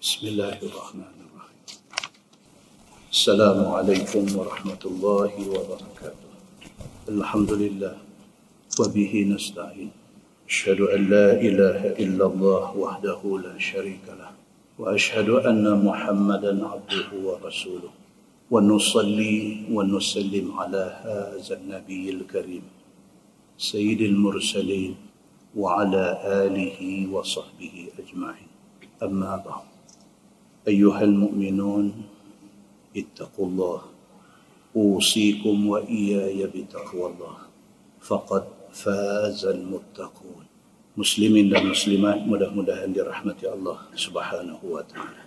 Bismillahirrahmanirrahim. Assalamualaikum warahmatullahi wabarakatuh. Alhamdulillah wa bihi nasta'in. Asyhadu an la ilaha illallah wahdahu la syarikalah wa asyhadu anna Muhammadan abduhu wa rasuluh. Wa nusalli wa nusallim ala hadzal nabiyil karim sayyidil mursalin wa ala alihi wa sahbihi ajma'in. Amma ba'd. أيها المؤمنون اتقوا الله أوصيكم وإياي بتقوى الله فقد فاز المتقون. Muslimin dan muslimat mudah-mudahan dirahmati Allah Subhanahu wa taala.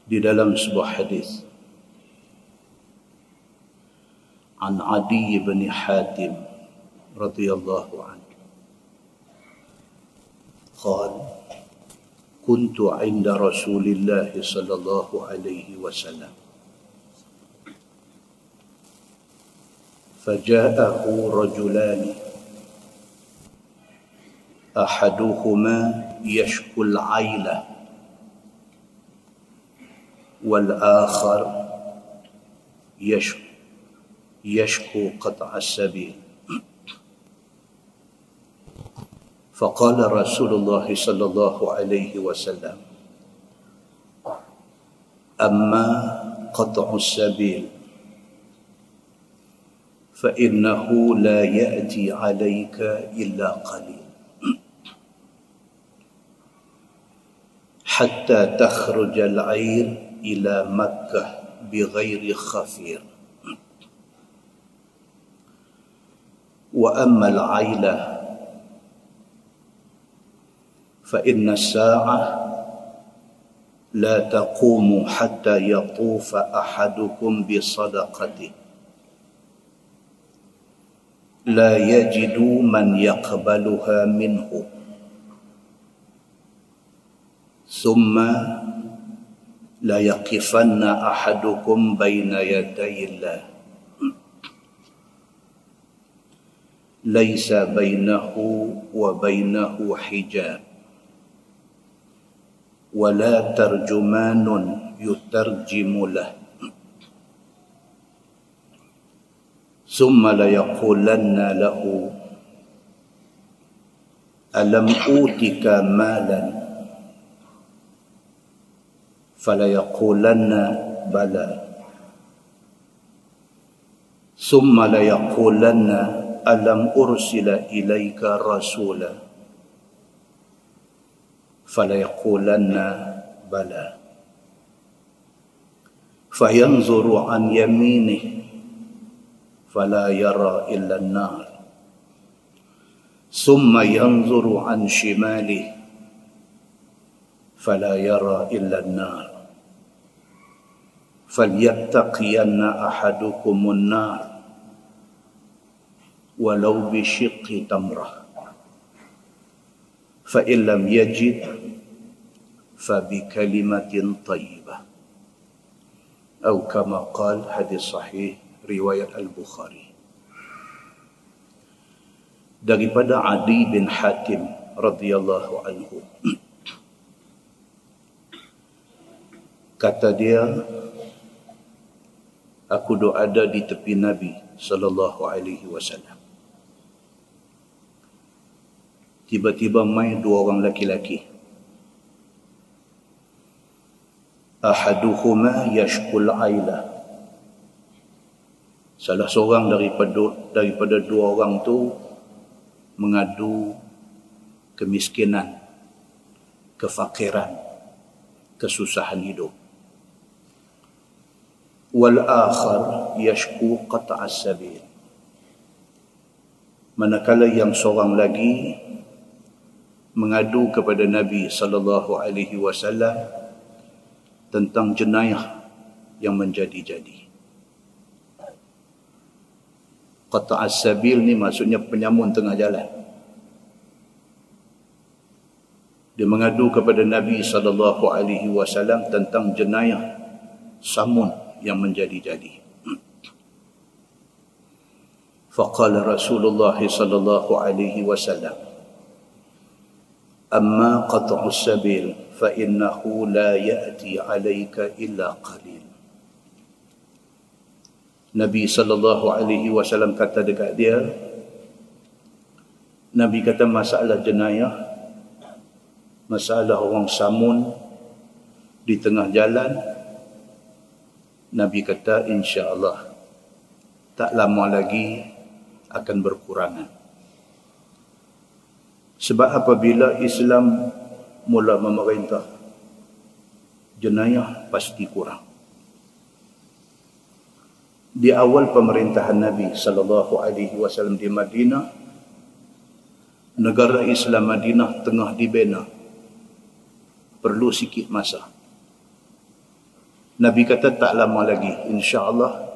Di dalam sebuah hadis an Adi bin Hatim radhiyallahu anhu qala كنت عند رسول الله صلى الله عليه وسلم فجاءه رجلان أحدهما يشكو العيلة والآخر يشكو قطع السبيل. فقال رسول الله صلى الله عليه وسلم أما قطع السبيل فإنه لا يأتي عليك إلا قليل حتى تخرج العير إلى مكة بغير خفير وأما العيلة فإن الساعة لا تقوم حتى يطوف أحدكم بصدقته لا يجد من يقبلها منه ثم لا يقفن أحدكم بين يدي الله ليس بينه وبينه حجاب ولا ترجمان يترجم له ثم ليقولن له ألم أوتك مالا فليقولن بلى ثم ليقولن ألم أرسل إليك رسولا فليقولن بلى فينظر عن يمينه فلا يرى إلا النار ثم ينظر عن شماله فلا يرى إلا النار فليتقين أحدكم النار ولو بشق تمرة فإن لم يجد فبكلمة طيبة أو كما قال. Hadis sahih riwayat Al-Bukhari. Daripada Adi bin Hatim radhiyallahu anhu, kata dia, aku ada di tepi Nabi sallallahu alaihi wasallam. Tiba-tiba mai dua orang laki-laki. Ahaduhuma yashkul aila. Salah seorang daripada dua orang tu mengadu kemiskinan, kefakiran, kesusahan hidup. Wal akhar yashku qat'as sabil. Manakala yang seorang lagi mengadu kepada Nabi sallallahu alaihi wasallam tentang jenayah yang menjadi-jadi. Qat'as sabil ni maksudnya penyamun tengah jalan. Dia mengadu kepada Nabi sallallahu alaihi wasallam tentang jenayah samun yang menjadi-jadi. Faqala Rasulullah sallallahu alaihi wasallam amma qat'us sabil fa innahu la ya'ti 'alaika illa qalil. Nabi sallallahu alaihi wasallam kata dekat dia, Nabi kata masalah jenayah, masalah orang samun di tengah jalan, Nabi kata insya-Allah tak lama lagi akan berkurangan. Sebab apabila Islam mula memerintah, jenayah pasti kurang. Di awal pemerintahan Nabi sallallahu alaihi wasallam di Madinah, negara Islam Madinah tengah dibina, perlu sikit masa. Nabi kata tak lama lagi insya-Allah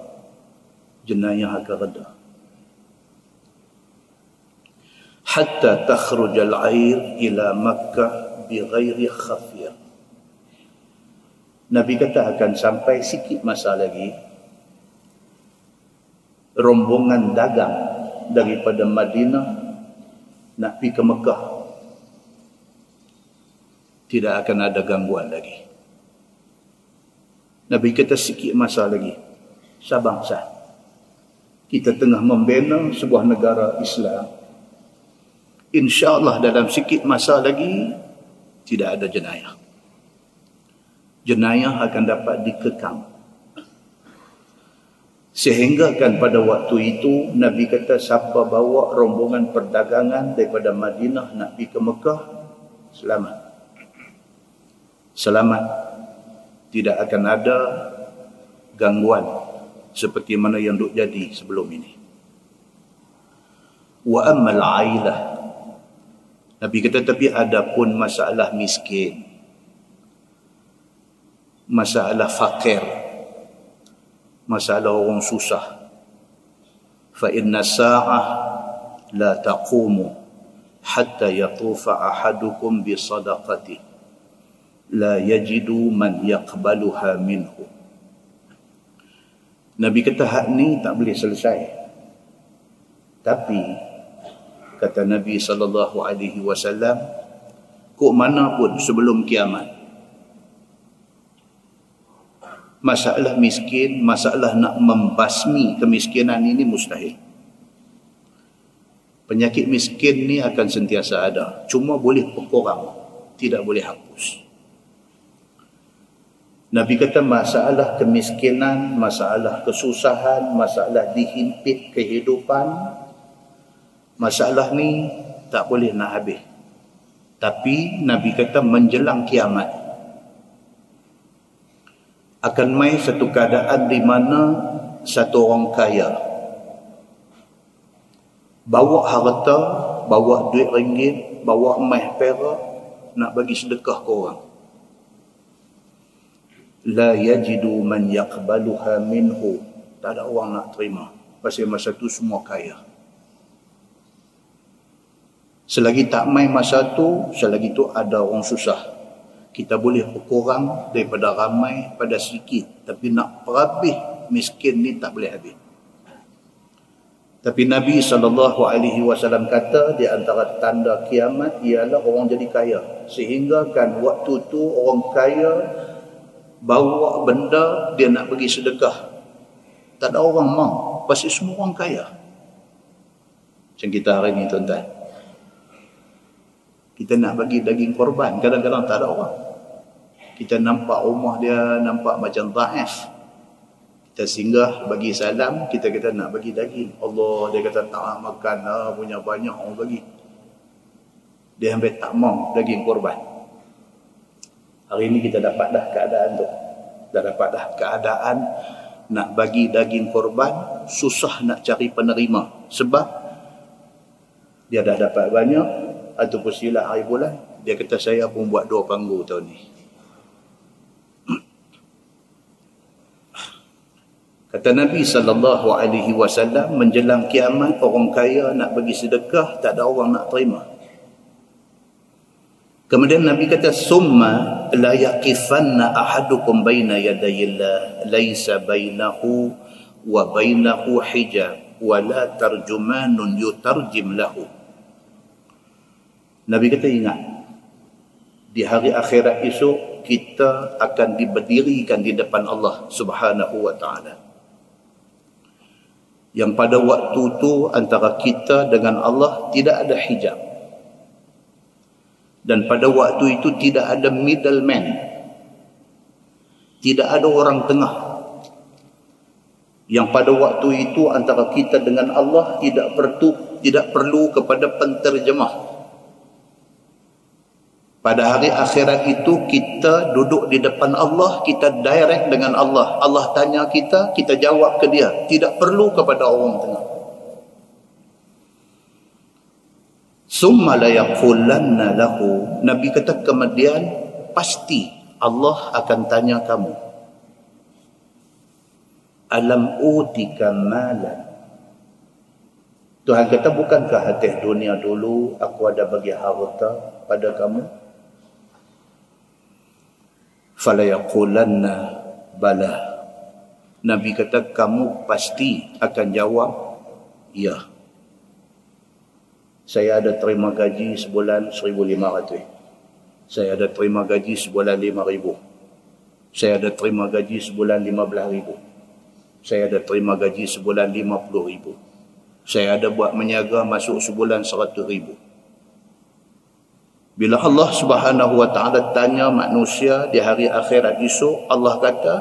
jenayah akan reda. Hatta takhruj al-air ila Makkah bighairi khafir. Nabi kata akan sampai sikit masa lagi rombongan dagang daripada Madinah nak pergi ke Mekah, tidak akan ada gangguan lagi. Nabi kata sikit masa lagi, sabangsa kita tengah membina sebuah negara Islam, insya-Allah dalam sikit masa lagi tidak ada jenayah. Jenayah akan dapat dikekang. Sehingga kan pada waktu itu Nabi kata siapa bawa rombongan perdagangan daripada Madinah nak pergi ke Mekah, selamat. Selamat. Tidak akan ada gangguan seperti mana yang duk jadi sebelum ini. Wa ammal ailah. Nabi kata tapi ada pun masalah miskin, masalah fakir, masalah orang susah. Fa inna sa'ah la taqumu hatta yatufa ahadukum bi sadaqati la yajidu man yaqbaluha minhu. Nabi kata hak ni tak boleh selesai. Tapi kata Nabi sallallahu alaihi wasallam, kok mana pun sebelum kiamat, masalah miskin, masalah nak membasmi kemiskinan ini mustahil. Penyakit miskin ni akan sentiasa ada, cuma boleh berkurang, tidak boleh hapus. Nabi kata masalah kemiskinan, masalah kesusahan, masalah dihimpit kehidupan, masalah ni tak boleh nak habis. Tapi Nabi kata menjelang kiamat akan mai satu keadaan di mana satu orang kaya bawa harta, bawa duit ringgit, bawa emas perak nak bagi sedekah ke orang. La yajidu man yaqbaluha minhu. Tak ada orang nak terima. Pasal masa tu semua kaya. Selagi tak main masa tu, selagi tu ada orang susah. Kita boleh berkurang daripada ramai pada sikit, tapi nak perhabis miskin ni tak boleh habis. Tapi Nabi SAW kata di antara tanda kiamat ialah orang jadi kaya. Sehingga kan waktu tu orang kaya bawa benda dia nak bagi sedekah, tak ada orang mau, pasti semua orang kaya. Macam kita hari ni tuan-tuan, kita nak bagi daging korban, kadang-kadang tak ada orang. Kita nampak rumah dia nampak macam dhaif, kita singgah bagi salam, kita kata nak bagi daging. Allah, dia kata tak nak makan, punya banyak orang bagi, dia hampir tak mau daging korban. Hari ini kita dapat dah keadaan tu. Dah dapat dah keadaan nak bagi daging korban, susah nak cari penerima. Sebab dia dah dapat banyak, ataupun silah hari bulan, dia kata saya pun buat 2 panggu tahun ni. Kata Nabi SAW, menjelang kiamat orang kaya nak bagi sedekah, tak ada orang nak terima. Kemudian Nabi kata, summa la yaqifanna ahadukum baina yadayillah laisa bainahu wa bainahu hijab wa la tarjumanun yutarjim lahu. Nabi kata ingat, di hari akhirat esok kita akan diberdirikan di depan Allah Subhanahu wa taala. Yang pada waktu itu antara kita dengan Allah tidak ada hijab. Dan pada waktu itu tidak ada middleman. Tidak ada orang tengah. Yang pada waktu itu antara kita dengan Allah tidak perlu kepada penterjemah. Pada hari akhirat itu kita duduk di depan Allah, kita direct dengan Allah. Allah tanya kita, kita jawab ke dia. Tidak perlu kepada orang tengah. Summa la yaqulanna lahu. Nabi kata kemudian pasti Allah akan tanya kamu. Alam utika malan. Tuhan kata bukankah atas dunia dulu aku ada bagi harta pada kamu? Fala yaqulanna bala. Nabi kata kamu pasti akan jawab ya. Saya ada terima gaji sebulan 1,500. Saya ada terima gaji sebulan 5,000. Saya ada terima gaji sebulan 15,000. Saya ada terima gaji sebulan 50,000. Saya ada buat menyaga masuk sebulan 100,000. Bila Allah Subhanahu wa taala tanya manusia di hari akhirat esok, Allah kata,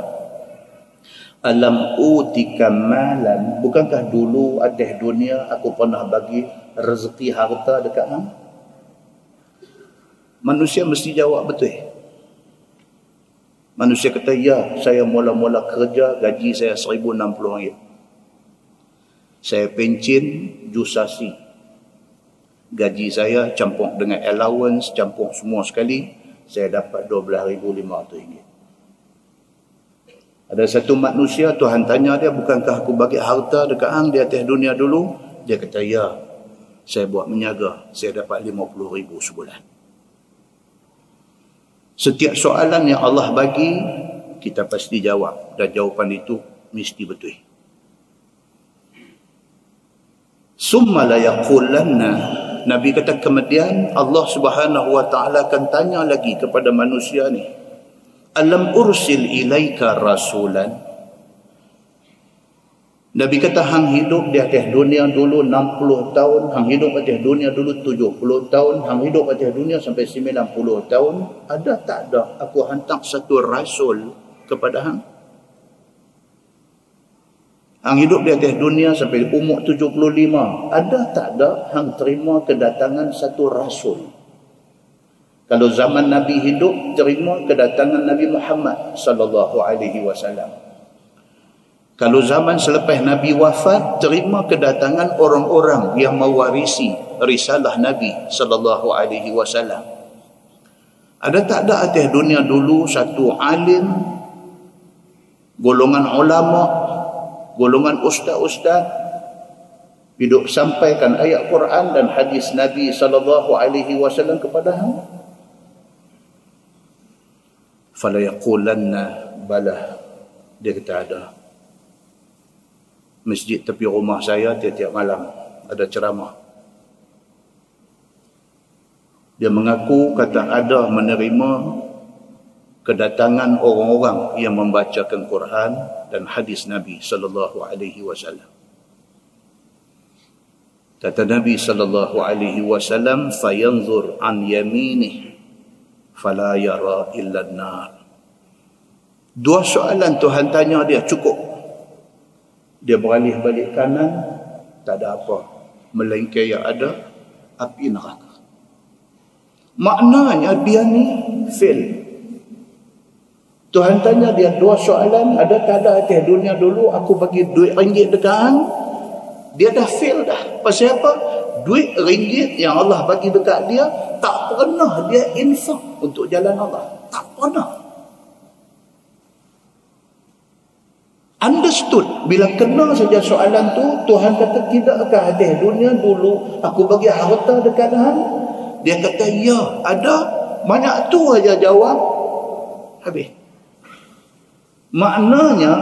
alam utika malan. Bukankah dulu atas dunia aku pernah bagi rezeki harta dekat hang? Manusia mesti jawab betul. Manusia kata, ya, saya mula-mula kerja gaji saya RM1,060. Saya pencin jusasi. Gaji saya campur dengan allowance, campur semua sekali, saya dapat RM12,500. Ada satu manusia, Tuhan tanya dia, bukankah aku bagi harta dekat hang di atas dunia dulu? Dia kata, ya, saya buat menyaga, saya dapat RM50,000 sebulan. Setiap soalan yang Allah bagi, kita pasti jawab. Dan jawapan itu mesti betul. Summa la yaqulanna. Nabi kata kemudian Allah Subhanahu wa taala akan tanya lagi kepada manusia ni. Alam ursil ilaika rasulan. Nabi kata hang hidup di atas dunia dulu 60 tahun, hang hidup atas dunia dulu 70 tahun, hang hidup atas dunia sampai 90 tahun. Ada tak ada aku hantar satu rasul kepada hang? Hang hidup di atas dunia sampai umur 75. Ada tak ada hang terima kedatangan satu rasul? Kalau zaman Nabi hidup, terima kedatangan Nabi Muhammad sallallahu alaihi wasallam. Kalau zaman selepas Nabi wafat, terima kedatangan orang-orang yang mewarisi risalah Nabi sallallahu alaihi wasallam. Ada tak ada atas dunia dulu satu alim, golongan ulama, golongan ustaz-ustaz hidup sampaikan ayat Quran dan hadis Nabi sallallahu alaihi wasallam kepada hang? Fala yaqulanna bala. Dia kata ada. Masjid tepi rumah saya tiap-tiap malam ada ceramah. Dia mengaku kata ada menerima kedatangan orang-orang yang membacakan Quran dan hadis Nabi sallallahu alaihi wasallam. Kata Nabi sallallahu alaihi wasallam, fayanzur an yaminih fala yara illa an-nar. Dua soalan Tuhan tanya dia cukup. Dia beralih balik kanan, tak ada apa, melainkan yang ada api neraka. Maknanya dia ni fail. Tuhan tanya dia dua soalan, ada tak ada atas dunia dulu aku bagi duit ringgit dekat hang? Dia dah fail dah. Pasal apa? Duit ringgit yang Allah bagi dekat dia, tak pernah dia infak untuk jalan Allah. Tak pernah. Understood. Bila kena saja soalan tu, Tuhan kata tidakkah atas dunia dulu aku bagi harta dekat hang? Dia kata ya, ada. Banyak tu aja jawab. Habis. Maknanya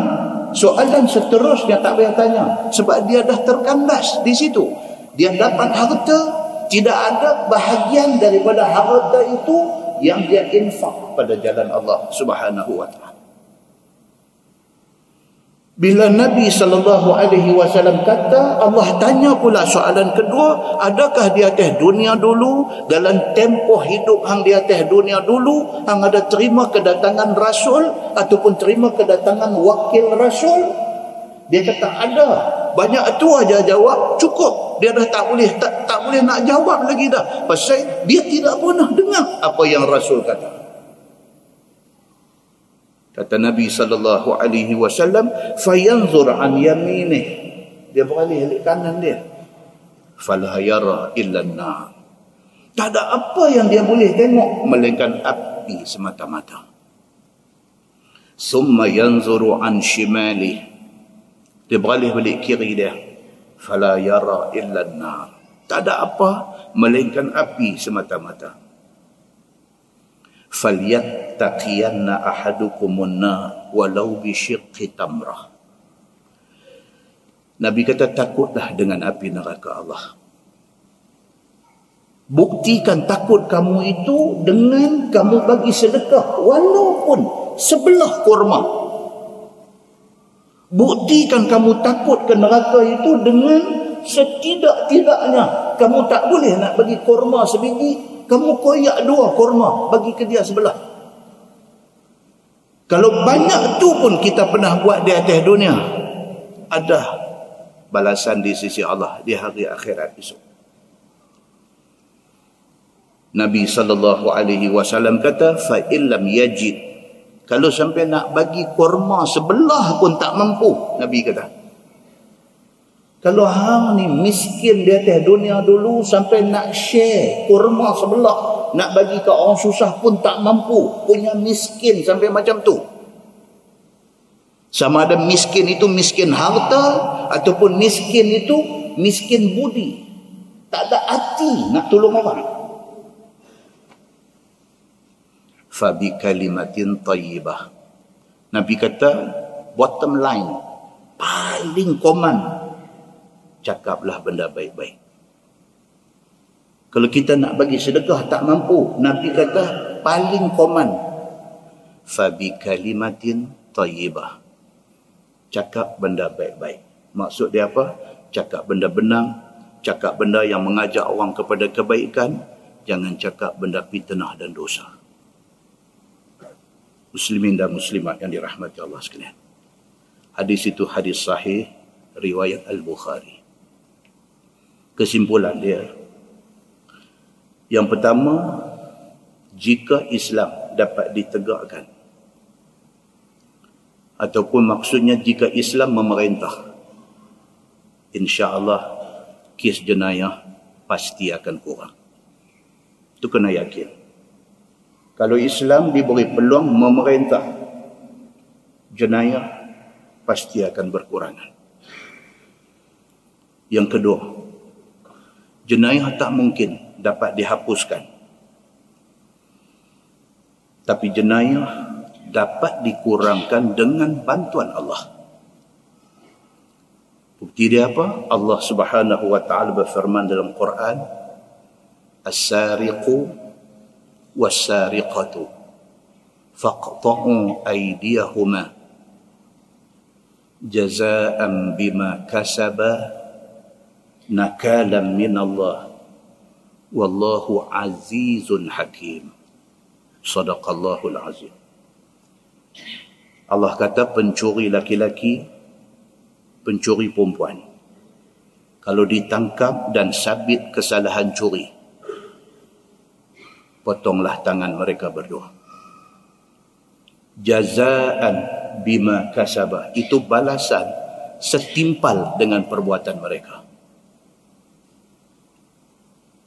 soalan seterusnya tak payah tanya, sebab dia dah terkandas di situ. Dia dapat harta, tidak ada bahagian daripada harta itu yang dia infak pada jalan Allah Subhanahu wa taala. Bila Nabi SAW kata, Allah tanya pula soalan kedua, adakah di atas dunia dulu, dalam tempoh hidup hang di atas dunia dulu, hang ada terima kedatangan Rasul ataupun terima kedatangan wakil Rasul? Dia kata ada. Banyak tu aja jawab, cukup. Dia dah tak boleh nak jawab lagi dah. Pasal dia tidak pernah dengar apa yang Rasul kata. Kata Nabi SAW, fayanzur an yaminih. Dia beralih ke kanan dia. Fala yara illa an-nar. Tak ada apa yang dia boleh tengok melainkan api semata-mata. Summa yanzuru an shimalih. Dia beralih balik kiri dia. Fala yara illa an-nar. Tak ada apa melainkan api semata-mata. Falyattaqiyanna ahadukumun nar walau bi syiqqi tamrah. Nabi kata, takutlah dengan api neraka Allah. Buktikan takut kamu itu dengan kamu bagi sedekah walaupun sebelah kurma. Buktikan kamu takut ke neraka itu dengan setidak-tidaknya kamu tak boleh nak bagi kurma sebiji, kamu koyak 2 kurma bagi ke dia sebelah. Kalau banyak tu pun kita pernah buat di atas dunia, ada balasan di sisi Allah di hari akhirat esok. Nabi SAW kata, fa illam yajid, kalau sampai nak bagi kurma sebelah pun tak mampu, Nabi kata, kalau hang ni miskin di atas dunia dulu sampai nak share kurma sebelah, nak bagi ke orang susah pun tak mampu, punya miskin sampai macam tu. Sama ada miskin itu miskin harta ataupun miskin itu miskin budi. Tak ada hati nak tolong orang. Fabi kalimatin tayyibah. Nabi kata, bottom line, paling common, cakaplah benda baik-baik. Kalau kita nak bagi sedekah tak mampu, Nabi kata paling common, fabi kalimatin tayyibah. Cakap benda baik-baik. Maksud dia apa? Cakap benda benar, cakap benda yang mengajak orang kepada kebaikan, jangan cakap benda fitnah dan dosa. Muslimin dan muslimat yang dirahmati Allah sekalian. Hadis itu hadis sahih riwayat Al-Bukhari. Kesimpulan dia, yang pertama, jika Islam dapat ditegakkan, ataupun maksudnya jika Islam memerintah, insya-Allah kes jenayah pasti akan kurang. Itu kena yakin. Kalau Islam diberi peluang memerintah, jenayah pasti akan berkurangan. Yang kedua, jenayah tak mungkin dapat dihapuskan, tapi jenayah dapat dikurangkan dengan bantuan Allah. Bukti dia apa? Allah Subhanahu wa taala berfirman dalam Quran, as-sariqu was-sariqatu faqta'u aydiyahuma jazaa'an bima kasaba nakalan min Allah wallahu azizun hakim. Sadaqallahul azim. Allah kata pencuri laki-laki, pencuri perempuan, kalau ditangkap dan sabit kesalahan curi, potonglah tangan mereka berdua. Jazaan bima kasabah, itu balasan setimpal dengan perbuatan mereka.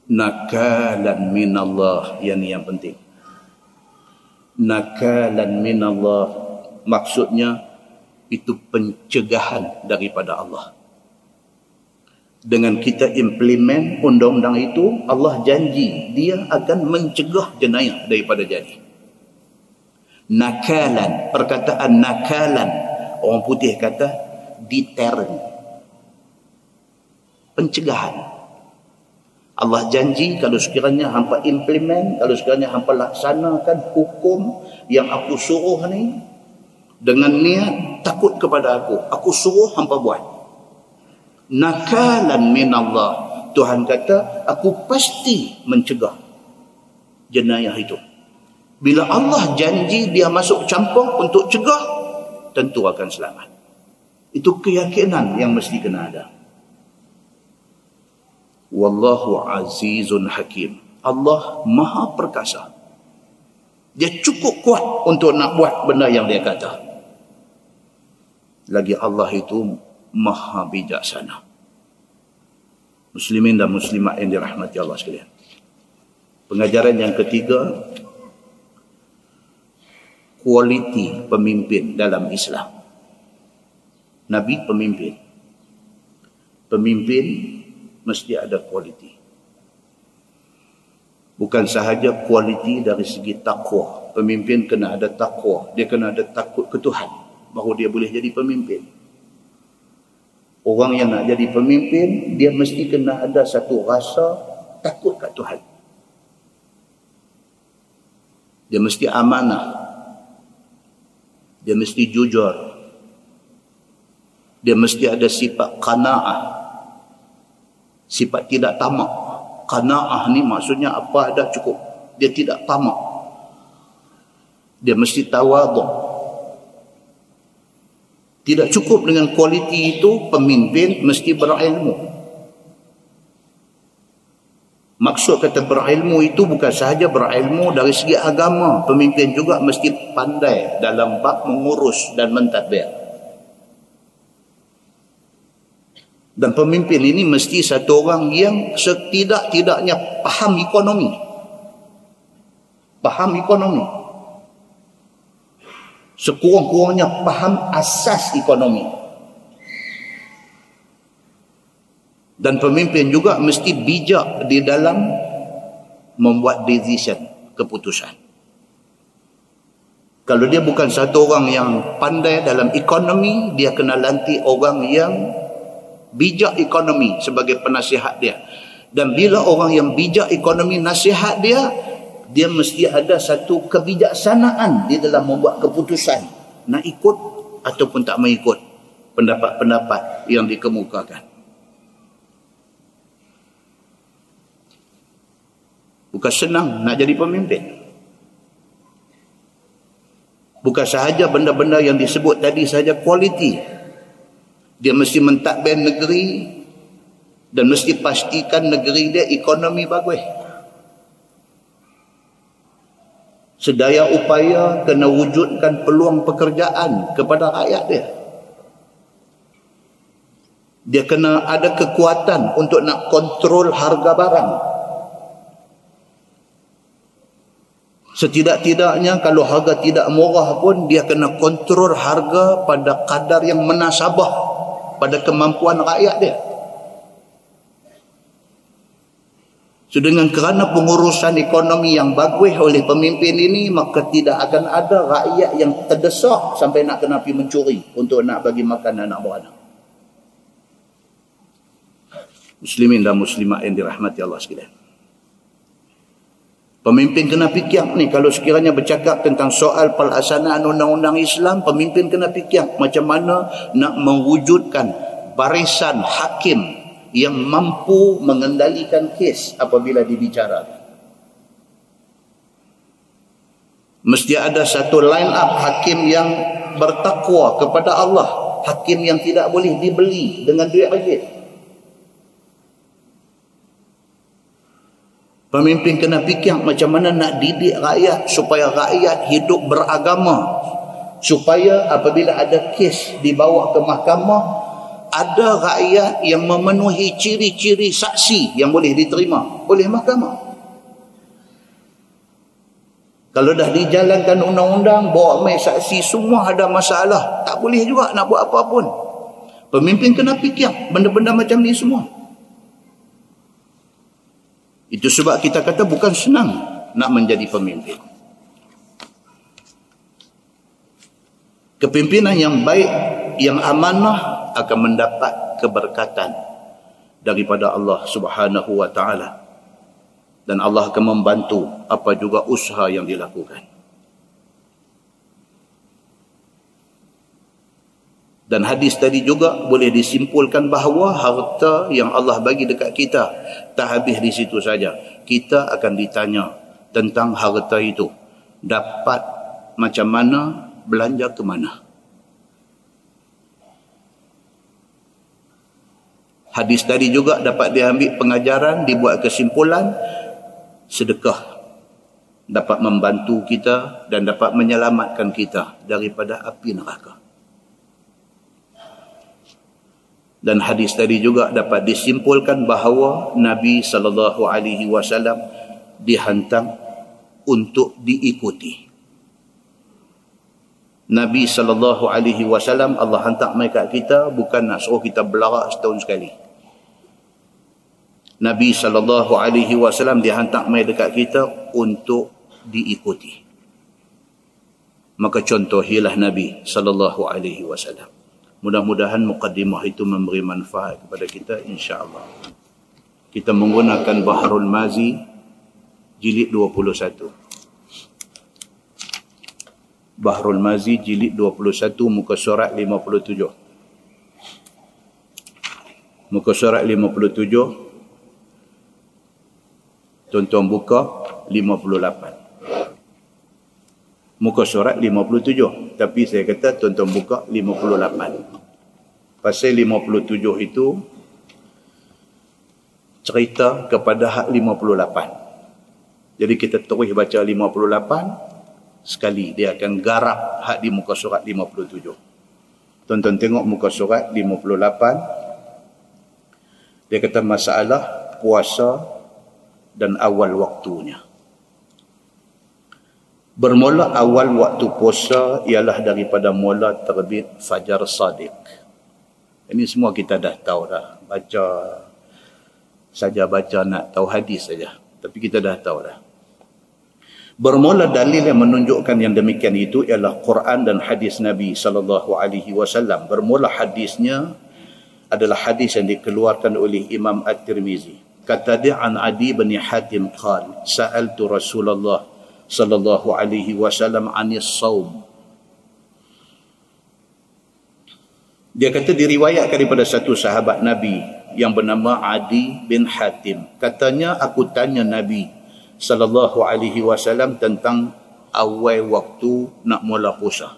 Nakalan minallah, yang penting. Nakalan minallah, maksudnya itu pencegahan daripada Allah. Dengan kita implement undang-undang itu, Allah janji dia akan mencegah jenayah daripada jadi. Nakalan, perkataan nakalan, orang putih kata deterrent, pencegahan. Allah janji kalau sekiranya hampa implement, kalau sekiranya hampa laksanakan hukum yang aku suruh ni dengan niat takut kepada aku suruh hampa buat. Nakalan minallah. Tuhan kata, aku pasti mencegah jenayah itu. Bila Allah janji dia masuk campur untuk cegah, tentu akan selamat. Itu keyakinan yang mesti kena ada. Wallahu azizun hakim. Allah maha perkasa. Dia cukup kuat untuk nak buat benda yang dia kata. Lagi Allah itu maha bijaksana. Muslimin dan muslimat yang dirahmati Allah sekalian. Pengajaran yang ketiga, kualiti pemimpin dalam Islam. Nabi pemimpin. Pemimpin mesti ada kualiti. Bukan sahaja kualiti dari segi takwa. Pemimpin kena ada takwa. Dia kena ada takut ke Tuhan. Baru dia boleh jadi pemimpin. Orang yang nak jadi pemimpin, dia mesti kena ada satu rasa takut kat Tuhan. Dia mesti amanah. Dia mesti jujur. Dia mesti ada sifat qanaah. Sifat tidak tamak. Qanaah ni maksudnya apa ada cukup. Dia tidak tamak. Dia mesti tawaduk. Tidak cukup dengan kualiti itu, pemimpin mesti berilmu. Maksud kata berilmu itu bukan sahaja berilmu dari segi agama. Pemimpin juga mesti pandai dalam bab mengurus dan mentadbir. Dan pemimpin ini mesti satu orang yang setidak-tidaknya faham ekonomi. Faham ekonomi. Sekurang-kurangnya faham asas ekonomi. Dan pemimpin juga mesti bijak di dalam membuat decision, keputusan. Kalau dia bukan satu orang yang pandai dalam ekonomi, dia kena lantik orang yang bijak ekonomi sebagai penasihat dia. Dan bila orang yang bijak ekonomi nasihat dia, dia mesti ada satu kebijaksanaan di dalam membuat keputusan. Nak ikut ataupun tak mengikut pendapat-pendapat yang dikemukakan. Bukan senang nak jadi pemimpin. Bukan sahaja benda-benda yang disebut tadi sahaja kualiti. Dia mesti mentadbir negeri dan mesti pastikan negeri dia ekonomi bagus. Sedaya upaya kena wujudkan peluang pekerjaan kepada rakyat dia. Dia kena ada kekuatan untuk nak kontrol harga barang. Setidak-tidaknya kalau harga tidak murah pun dia kena kontrol harga pada kadar yang menasabah pada kemampuan rakyat dia. So, dengan kerana pengurusan ekonomi yang bagus oleh pemimpin ini, maka tidak akan ada rakyat yang terdesak sampai nak kena pergi mencuri untuk nak bagi makan anak beranak. Muslimin dan muslimat yang dirahmati Allah sekalian. Pemimpin kena fikir ni, kalau sekiranya bercakap tentang soal pelaksanaan undang-undang Islam, pemimpin kena fikir macam mana nak mewujudkan barisan hakim yang mampu mengendalikan kes apabila dibicarakan. Mesti ada satu line up hakim yang bertakwa kepada Allah. Hakim yang tidak boleh dibeli dengan duit ringgit. Pemimpin kena fikir macam mana nak didik rakyat supaya rakyat hidup beragama. Supaya apabila ada kes dibawa ke mahkamah, ada rakyat yang memenuhi ciri-ciri saksi yang boleh diterima oleh mahkamah. Kalau dah dijalankan undang-undang, bawa mai saksi semua ada masalah, tak boleh juga nak buat apa pun. Pemimpin kena fikir benda-benda macam ni semua. Itu sebab kita kata bukan senang nak menjadi pemimpin. Kepimpinan yang baik, yang amanah akan mendapat keberkatan daripada Allah Subhanahu wa taala. Dan Allah akan membantu apa juga usaha yang dilakukan. Dan hadis tadi juga boleh disimpulkan bahawa harta yang Allah bagi dekat kita tak habis di situ saja. Kita akan ditanya tentang harta itu. Dapat macam mana, belanja ke mana. Hadis tadi juga dapat diambil pengajaran, dibuat kesimpulan, sedekah dapat membantu kita dan dapat menyelamatkan kita daripada api neraka. Dan hadis tadi juga dapat disimpulkan bahawa Nabi SAW dihantar untuk diikuti. Nabi SAW Allah hantar mai kat kita bukan nak suruh kita belarak setahun sekali. Nabi SAW dihantar mai dekat kita untuk diikuti. Maka contohilah Nabi SAW. Mudah-mudahan muqaddimah itu memberi manfaat kepada kita, insya-Allah. Kita menggunakan Bahrul Mazi jilid 21. Bahrul Mazi jilid 21 muka surat 57. Muka surat 57. Tuan-tuan buka 58. Muka surat 57. Tapi saya kata tuan-tuan buka 58. Pasal 57 itu cerita kepada hak 58. Jadi kita terus baca 58 sekali. Dia akan garap hak di muka surat 57. Tuan-tuan tengok muka surat 58. Dia kata masalah puasa dan awal waktunya. Bermula awal waktu puasa ialah daripada mula terbit fajar sadiq. Ini semua kita dah tahu dah. Baca nak tahu hadis saja. Tapi kita dah tahu dah. Bermula dalil yang menunjukkan yang demikian itu ialah Quran dan hadis Nabi SAW. Bermula hadisnya adalah hadis yang dikeluarkan oleh Imam At-Tirmizi. Kata dia an Adi bin Hatim qal sa'altu Rasulullah sallallahu alaihi wasallam anis saum. Dia kata diriwayatkan daripada satu sahabat Nabi yang bernama Adi bin Hatim. Katanya aku tanya Nabi sallallahu alaihi wasallam tentang awal waktu nak mula puasa.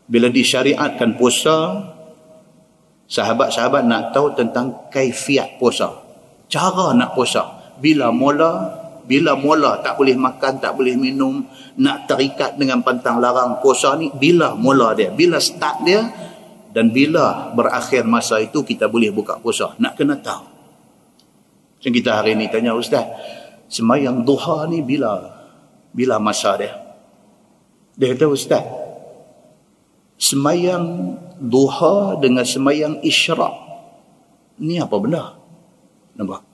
Bila disyariatkan puasa, sahabat-sahabat nak tahu tentang kaifiat puasa. Cara nak puasa. Bila mula tak boleh makan, tak boleh minum, nak terikat dengan pantang larang puasa ni, bila mula dia, bila start dia, dan bila berakhir masa itu kita boleh buka puasa. Nak kena tahu. Macam kita hari ni tanya Ustaz, sembahyang duha ni bila masa dia? Dia kata Ustaz, sembahyang duha dengan sembahyang isyraq ni apa benda? Nampak?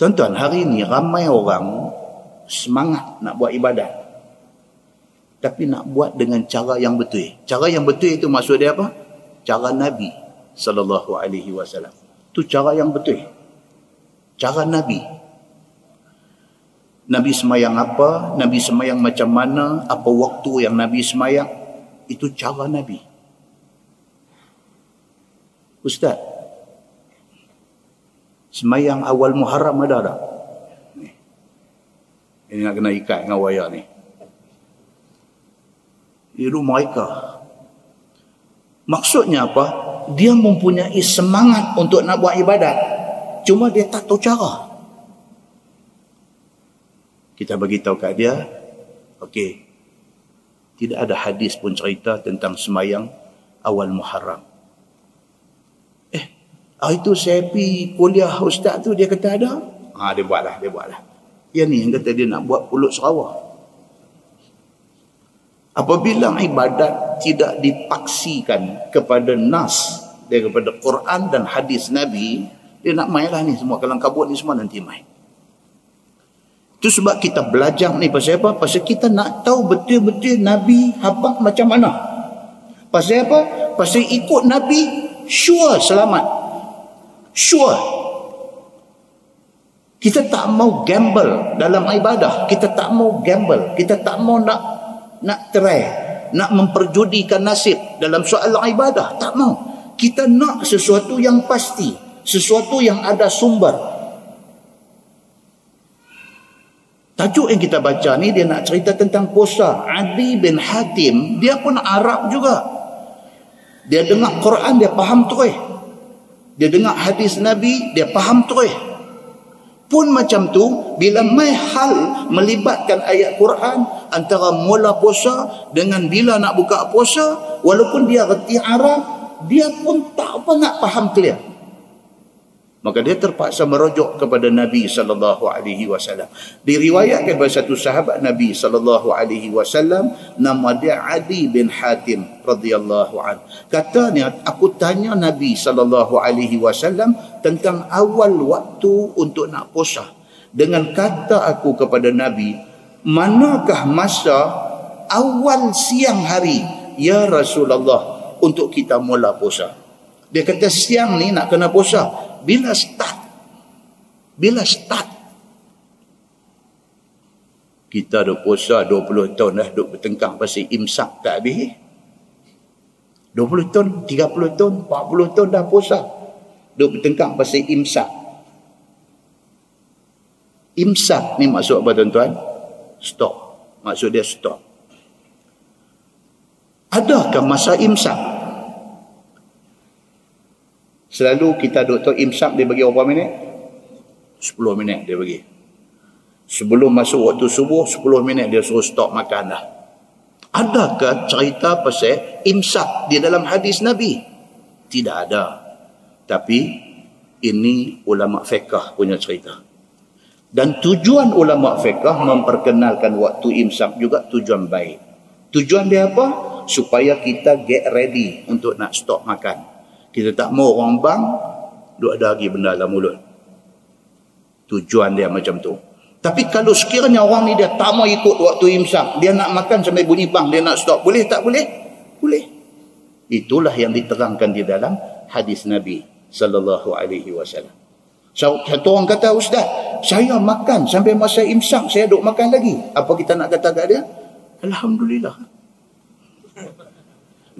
Tuan-tuan, hari ni ramai orang semangat nak buat ibadat. Tapi nak buat dengan cara yang betul. Cara yang betul itu maksud dia apa? Cara Nabi SAW. Itu cara yang betul. Cara Nabi. Nabi semayang apa? Nabi semayang macam mana? Apa waktu yang Nabi semayang? Itu cara Nabi. Ustaz, semayang awal Muharram ada tak? Ini nak kena ikat dengan wayar ni. Itu mereka. Maksudnya apa? Dia mempunyai semangat untuk nak buat ibadat. Cuma dia tak tahu cara. Kita bagi tahu kat dia, okey, tidak ada hadis pun cerita tentang semayang awal Muharram. Hari itu saya pergi kuliah ustaz tu, dia kata ada. Dia buatlah. Yang ni yang kata dia nak buat pulut Sarawak. Apabila ibadat tidak dipaksikan kepada nas daripada Quran dan hadis Nabi, dia nak main lah ni semua. Kalang kabut ni semua nanti main. Itu sebab kita belajar ni pasal apa? Pasal kita nak tahu betul-betul Nabi habaq macam mana. Pasal apa? Pasal ikut Nabi, sure selamat. Sure. Kita tak mau gamble dalam ibadah. Kita tak mau gamble. Kita tak mau nak try, nak memperjudikan nasib dalam soal ibadah. Tak mau. Kita nak sesuatu yang pasti, sesuatu yang ada sumber. Tajuk yang kita baca ni dia nak cerita tentang puasa. Adi bin Hatim, dia pun Arab juga. Dia dengar Quran, dia faham terus. Dia dengar hadis Nabi, dia faham terus. Pun macam tu, bila mai hal melibatkan ayat Quran antara mula puasa dengan bila nak buka puasa, walaupun dia reti Arab, dia pun tak apa nak faham clear. Maka dia terpaksa merujuk kepada Nabi SAW. Diriwayatkan kepada satu sahabat Nabi SAW, nama dia Adi bin Hatim radhiyallahu anhu. Katanya, aku tanya Nabi SAW tentang awal waktu untuk nak puasa. Dengan kata aku kepada Nabi, manakah masa awal siang hari, ya Rasulullah, untuk kita mula puasa? Dia kata siang ni nak kena puasa. Bila start? Bila start? Kita duk puasa 20 tahun dah duk bertengkar pasal imsak tak habis. 20 tahun, 30 tahun, 40 tahun dah puasa. Duk bertengkar pasal imsak. Imsak ni maksud apa tuan-tuan? Stop. Maksud dia stop. Adakah masa imsak? Selalu kita doktor imsak dia bagi berapa minit? 10 minit dia bagi. Sebelum masuk waktu subuh, 10 minit dia suruh stop makan dah. Adakah cerita pasal imsak di dalam hadis Nabi? Tidak ada. Tapi ini ulama fiqh punya cerita. Dan tujuan ulama fiqh memperkenalkan waktu imsak juga tujuan baik. Tujuan dia apa? Supaya kita get ready untuk nak stop makan. Kita tak mau orang bang duk ada lagi benda dalam mulut. Tujuan dia macam tu. Tapi kalau sekiranya orang ni dia tak mau ikut waktu imsak, dia nak makan sampai bunyi bang, dia nak stop, boleh tak boleh? Boleh. Itulah yang diterangkan di dalam hadis Nabi sallallahu alaihi wasallam. Satu orang kata, ustaz, saya makan sampai masa imsak, saya duk makan lagi. Apa kita nak kata kat dia? Alhamdulillah.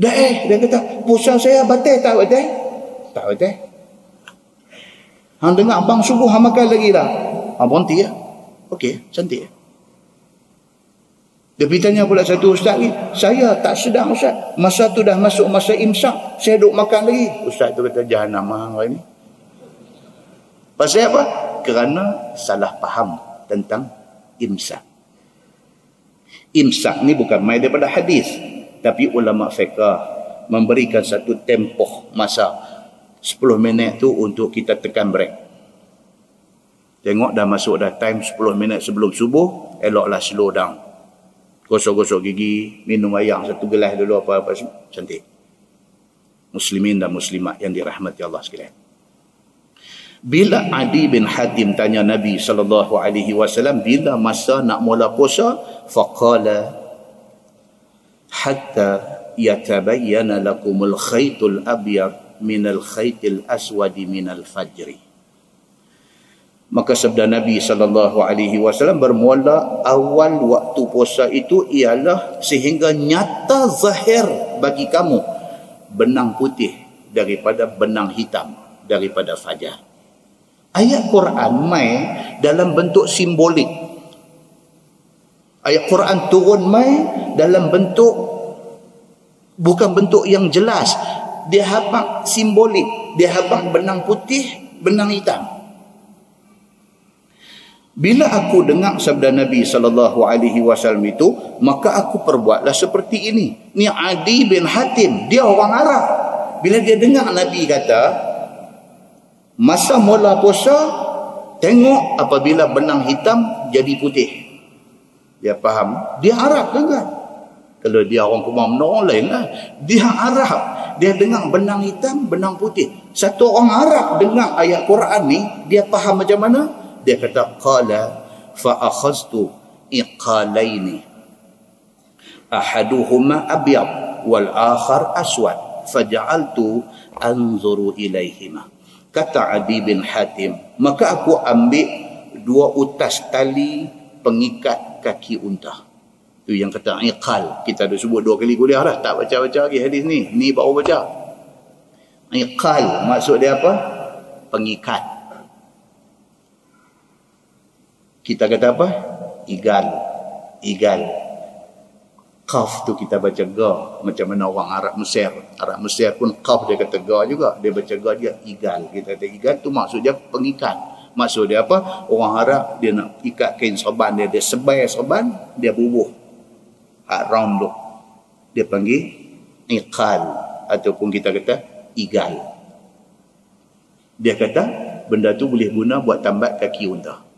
Dia kata, puasa saya batal tak batal? Tak batal. Hang dengar abang subuh hang makan lagi dah. Abang berhenti ya? Okey, cantik. Dia pergi tanya pula satu ustaz ni, saya tak sedang ustaz. Masa tu dah masuk masa imsak, saya duk makan lagi. Ustaz tu kata, jahanam hari ni. Pasal apa? Kerana salah faham tentang imsak. Imsak ni bukan main daripada hadis. Tapi ulama fiqh memberikan satu tempoh masa 10 minit tu untuk kita tekan break. Tengok dah masuk dah time 10 minit sebelum subuh, eloklah slow down. Gosok-gosok gigi, minum air satu gelas dulu apa-apa cantik. Muslimin dan muslimat yang dirahmati Allah sekalian. Bila Adi bin Hatim tanya Nabi SAW, bila masa nak mula puasa, faqala hatta yatabayyana lakumul khaytul abyad minal khaytil aswadi minal fajri. Maka sabda Nabi SAW bermula awal waktu puasa itu ialah sehingga nyata zahir bagi kamu benang putih daripada benang hitam daripada fajar. Ayat Quran mai dalam bentuk simbolik. Ayat Quran turun mai dalam bentuk, bukan bentuk yang jelas. Dia habaq simbolik. Dia habaq benang putih, benang hitam. Bila aku dengar sabda Nabi SAW itu, maka aku perbuatlah seperti ini. Ni Adi bin Hatim, dia orang Arab. Bila dia dengar Nabi kata, masa mula puasa, tengok apabila benang hitam jadi putih. Dia faham, dia Arab kan? Kalau dia orang Kumam, orang lain lah. Dia Arab, dia dengar benang hitam, benang putih. Satu orang Arab dengar ayat Quran ni, dia faham macam mana? Dia kata, qala fa akhaztu iqalaini ahaduhuma abyad wal akhar aswad faja'altu anzuru ilaihima. Kata Adi bin Hatim, maka aku ambil 2 utas tali pengikat kaki unta. Itu yang kata iqal. Kita dah sebut 2 kali kuliah dah. Tak baca-baca lagi hadis ni. Ni baru baca. Iqal maksud dia apa? Pengikat. Kita kata apa? Igal. Qaf tu kita baca ga. Macam mana orang Arab Mesir. Arab Mesir pun qaf dia kata ga juga. Dia baca ga dia igal. Kita kata igal tu maksud dia pengikat. Maksud dia apa? Orang Arab dia nak ikat kain serban dia. Dia sebai serban. Dia bubuh. Round tu. Dia panggil iqal. Ataupun kita kata igal. Dia kata benda tu boleh guna buat tambat kaki unta.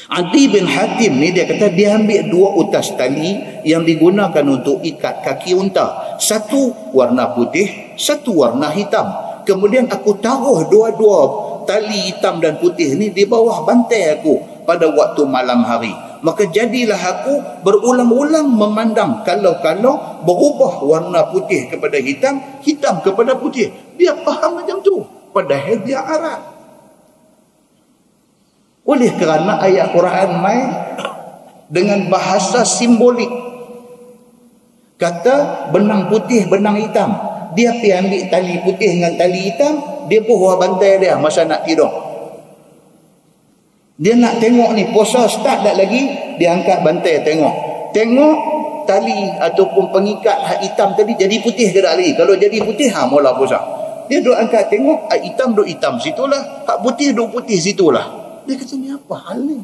Adi bin Hatim ni dia kata dia ambil 2 utas tali yang digunakan untuk ikat kaki unta. Satu warna putih, satu warna hitam. Kemudian aku taruh 2 tali hitam dan putih ni di bawah bantai aku pada waktu malam hari. Maka jadilah aku berulang-ulang memandang kalau-kalau berubah warna putih kepada hitam, hitam kepada putih. Dia faham macam tu. Padahal dia Arab. Oleh kerana ayat Quran main dengan bahasa simbolik. Kata benang putih, benang hitam. Dia pergi ambil tali putih dengan tali hitam, dia buah bantai dia masa nak tidur. Dia nak tengok ni, puasa start tak lagi, dia angkat bantai tengok. Tengok tali ataupun pengikat hak hitam tadi jadi putih ke tak lagi. Kalau jadi putih, mula puasa. Dia duk angkat tengok, hak hitam duk hitam situlah, hak putih duk putih situlah. Dia kata ni apa hal ni?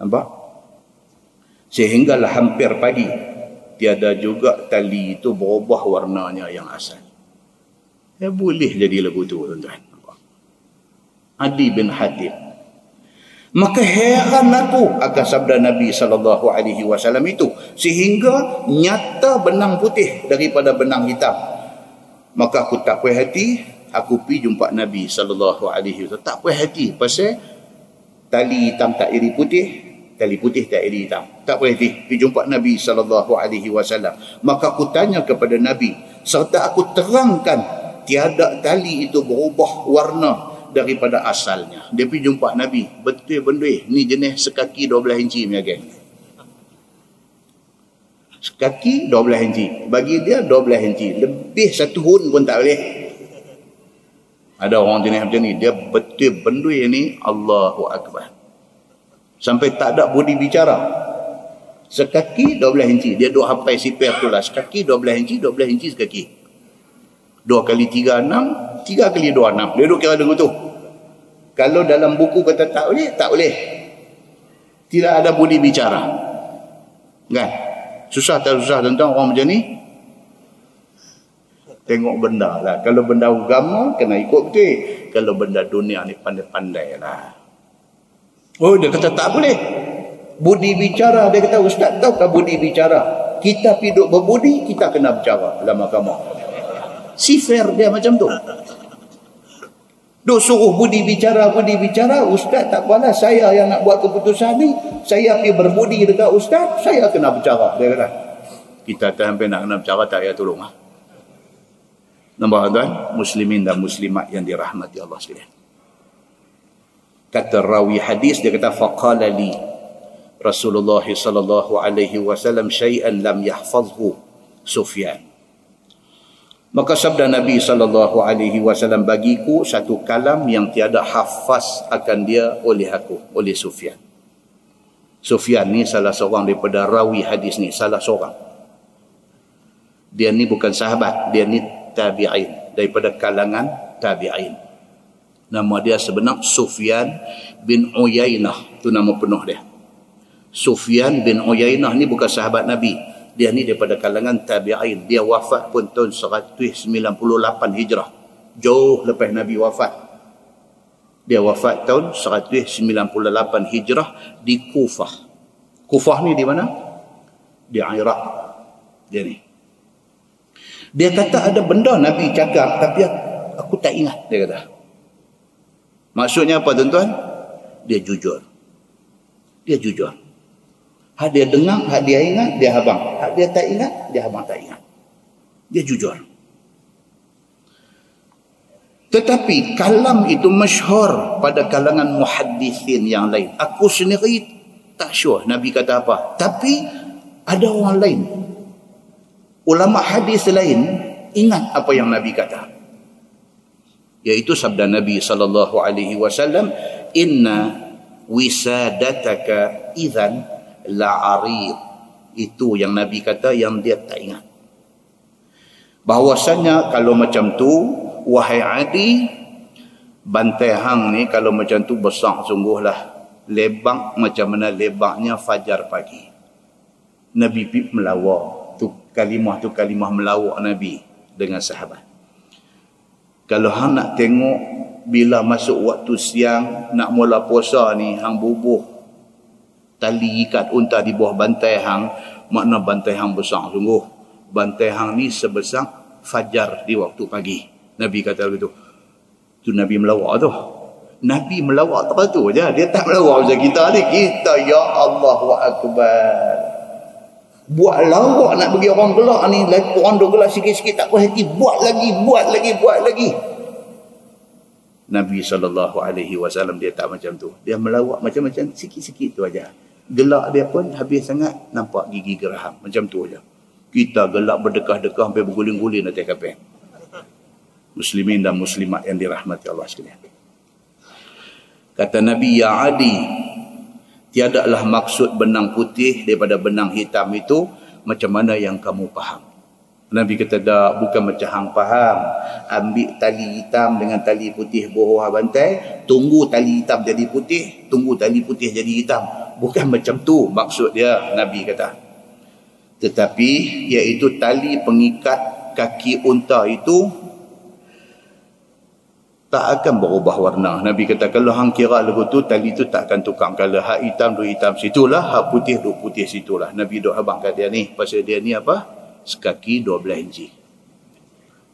Nampak? Sehinggalah hampir pagi, tiada juga tali itu berubah warnanya yang asal. Ya boleh jadi lagu tu tuan-tuan. Adi bin Hatim. Maka heran aku akan sabda Nabi SAW itu. Sehingga nyata benang putih daripada benang hitam. Maka aku tak puas hati, aku pergi jumpa Nabi SAW. Tak puas hati pasal tali hitam tak iri putih, tali putih tak iri hitam. Tak puas hati, pergi jumpa Nabi SAW. Maka aku tanya kepada Nabi, serta aku terangkan tiada tali itu berubah warna daripada asalnya. Dia pergi jumpa Nabi, betul-betul ni jenis sekaki 12 inci punya geng. Sekaki 12 inci. Bagi dia 12 inci. Lebih 1 hun pun tak boleh. Ada orang jenis macam ni. Dia betul-betul ni Allahu Akbar. Sampai tak ada budi bicara. Sekaki 12 inci. Dia duk hafal sipir tu lah. Sekaki 12 inci, 12 inci sekaki. 2 kali 3, 6. 3 kali 2, 6. Dia duk kira dengan tu. Kalau dalam buku kata tak boleh, tak boleh. Tidak ada budi bicara. Kan? Susah tak susah tentang orang macam ni? Tengok benda lah. Kalau benda agama, kena ikut betul. Kalau benda dunia ni pandai-pandai lah. Oh, dia kata tak boleh. Budi bicara. Dia kata, Ustaz tahu tak budi bicara? Kita hidup berbudi, kita kena bicara dalam agama. Si fair dia macam tu. Duk suruh budi bicara. Ustaz tak apalah, saya yang nak buat keputusan ni. Saya pergi berbudi dekat Ustaz, saya kena bicara. Dia kata, kita tak sampai nak kena bicara, tak payah tolong. Nampak tuan, muslimin dan muslimat yang dirahmati Allah sekalian. Kata rawi hadis, dia kata, faqala li Rasulullah sallallahu alaihi wasallam syai'an lam yahfazhu Sufyan. Maka sabda Nabi SAW, bagiku satu kalam yang tiada hafaz akan dia oleh aku, oleh Sufyan. Sufyan ni salah seorang daripada rawi hadis ni, salah seorang. Dia ni bukan sahabat, dia ni tabi'in, daripada kalangan tabi'in. Nama dia sebenar Sufyan bin Uyainah, tu nama penuh dia. Sufyan bin Uyainah ni bukan sahabat Nabi. Dia ni daripada kalangan tabi'in. Dia wafat pun tahun 198 Hijrah. Jauh lepas Nabi wafat. Dia wafat tahun 198 Hijrah di Kufah. Kufah ni di mana? Di Iraq. Dia ni. Dia kata ada benda Nabi cakap tapi aku tak ingat, dia kata. Maksudnya apa tuan-tuan? Dia jujur. Dia jujur. Hak dia dengar, hak dia ingat, dia habang. Hak dia tak ingat, dia habang tak ingat. Dia jujur. Tetapi kalam itu masyhur pada kalangan muhaddisin yang lain. Aku sendiri tak sure Nabi kata apa. Tapi ada orang lain, ulama hadis lain, ingat apa yang Nabi kata. Iaitu sabda Nabi SAW, inna wisadataka idzan la'arid. Itu yang Nabi kata yang dia tak ingat. Bahawasanya kalau macam tu, wahai Adi, bantai hang ni kalau macam tu besar sungguhlah. Lebak macam mana lebaknya fajar pagi. Nabi melawak. Tu kalimah melawak Nabi dengan sahabat. Kalau hang nak tengok bila masuk waktu siang nak mula puasa ni, hang bubuh tali ikat unta di bawah bantai hang, makna bantai hang besar sungguh. Bantai hang ni sebesar fajar di waktu pagi. Nabi kata begitu. Tu Nabi melawak tu. Nabi melawak tak tu je. Dia tak melawak macam kita ni. Kita ya Allahu Akbar. Buat lawak nak bagi orang gelak ni. Orang duk gelak sikit-sikit tak puas hati. Buat lagi. Nabi SAW dia tak macam tu. Dia melawak macam-macam sikit-sikit tu aja. Gelak dia pun habis sangat nampak gigi geraham. Macam tu aja. Kita gelak berdekah-dekah sampai berguling-guling atas kapal. Muslimin dan muslimat yang dirahmati Allah sekalian. Kata Nabi, ya Adi, tiadalah maksud benang putih daripada benang hitam itu macam mana yang kamu faham. Nabi kata, dah, bukan macam hang faham. Ambil tali hitam dengan tali putih bawah bantai, tunggu tali hitam jadi putih, tunggu tali putih jadi hitam. Bukan macam tu maksud dia, Nabi kata. Tetapi iaitu tali pengikat kaki unta itu tak akan berubah warna. Nabi kata, kalau hang kira lagu tu, tali tu tak akan tukar. Kalau hak hitam duk hitam situlah, hak putih duk putih situlah. Nabi duk habang kat dia ni. Pasal dia ni apa? Sekaki 12 inci.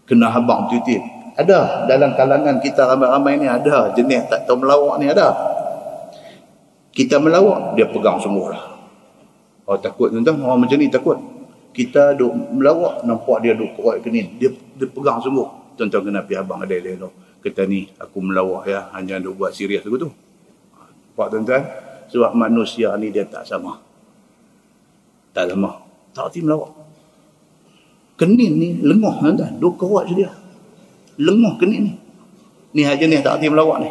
Kena habang titip. Ada dalam kalangan kita ramai-ramai ni, ada jenis tak tahu melawak ni, ada. Kita melawak, dia pegang semua lah. Oh takut tuan-tuan, orang macam ni takut. Kita duk melawak, nampak dia duk korek kenin. Dia pegang semua. Tuan-tuan kena pergi habang ada elok. Kata ni, aku melawak ya, hanya duk buat serius aku tu. Nampak tuan-tuan? Sebab manusia ni dia tak sama. Tak sama. Tak hati melawak. Kenin ni lengoh tuan-tuan. Duk korek je dia. Lengoh kenin ni. Ni aja ni tak hati melawak ni.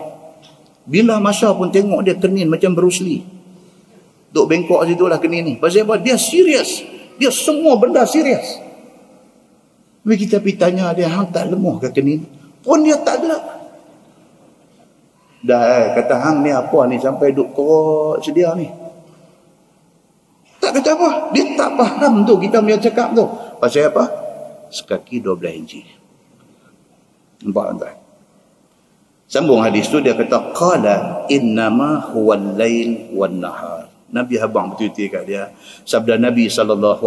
Bila masa pun tengok dia kenin macam Bruce Lee. Duk bengkok situ lah kenin ni. Pasal apa? Dia serius. Dia semua benda serius. Bila kita pergi tanya dia, hang tak lemah ke kenin? Pun dia tak gelap. Dah kata hang ni apa ni sampai duk korok sedia ni. Tak kata apa. Dia tak faham tu kita punya cakap tu. Pasal apa? Sekaki 12 inci. Nampak tuan? Sambung hadis tu dia kata, qala innama huwal lail wan nahar. Nabi habang betul-betul kat dia. Sabda Nabi SAW,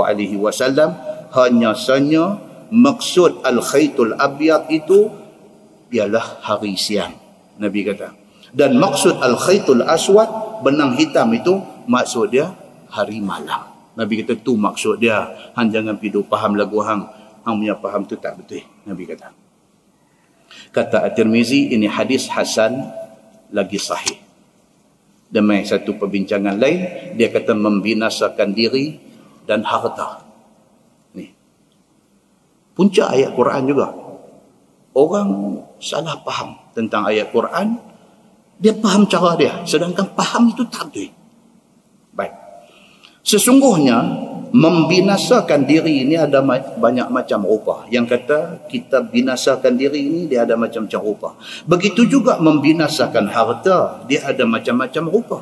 hanya saja maksud al-khaytul abyad itu ialah hari siang. Nabi kata. Dan maksud al-khaytul aswad, benang hitam itu, maksud dia hari malam. Nabi kata tu maksud dia. Hang jangan pidu faham lagu hang. Hang punya faham tu tak betul. Nabi kata. Kata At-Tirmizi, ini hadis hasan lagi sahih. Demi satu perbincangan lain, dia kata membinasakan diri dan harta. Ni. Puncak ayat Quran juga. Orang salah faham tentang ayat Quran, dia faham cara dia, sedangkan faham itu tak betul. Baik. Sesungguhnya membinasakan diri ini ada banyak macam rupa. Yang kata kita binasakan diri ini dia ada macam-macam rupa. Begitu juga membinasakan harta, dia ada macam-macam rupa.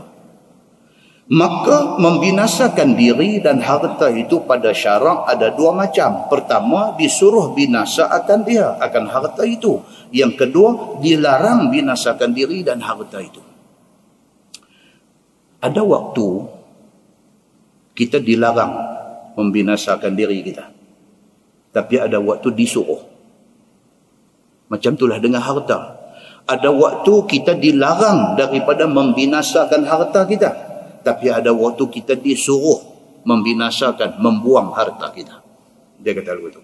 Maka membinasakan diri dan harta itu pada syarak ada dua macam. Pertama, disuruh binasa akan dia, akan harta itu. Yang kedua, dilarang binasakan diri dan harta itu. Ada waktu kita dilarang membinasakan diri kita. Tapi ada waktu disuruh. Macam itulah dengan harta. Ada waktu kita dilarang daripada membinasakan harta kita. Tapi ada waktu kita disuruh membinasakan, membuang harta kita. Dia kata begitu.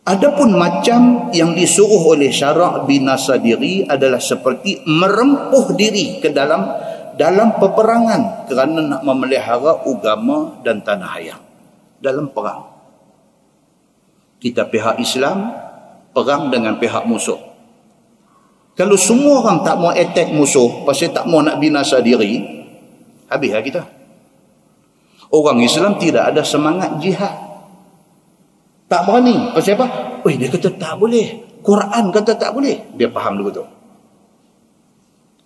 Adapun macam yang disuruh oleh syarak binasa diri adalah seperti merempuh diri ke dalam peperangan kerana nak memelihara agama dan tanah air. Dalam perang, kita pihak Islam perang dengan pihak musuh. Kalau semua orang tak mau attack musuh pasal tak mau nak binasa diri, habislah kita. Orang Islam tidak ada semangat jihad, tak berani. Pasal apa? Dia kata tak boleh, Quran kata tak boleh. Dia faham dulu tu,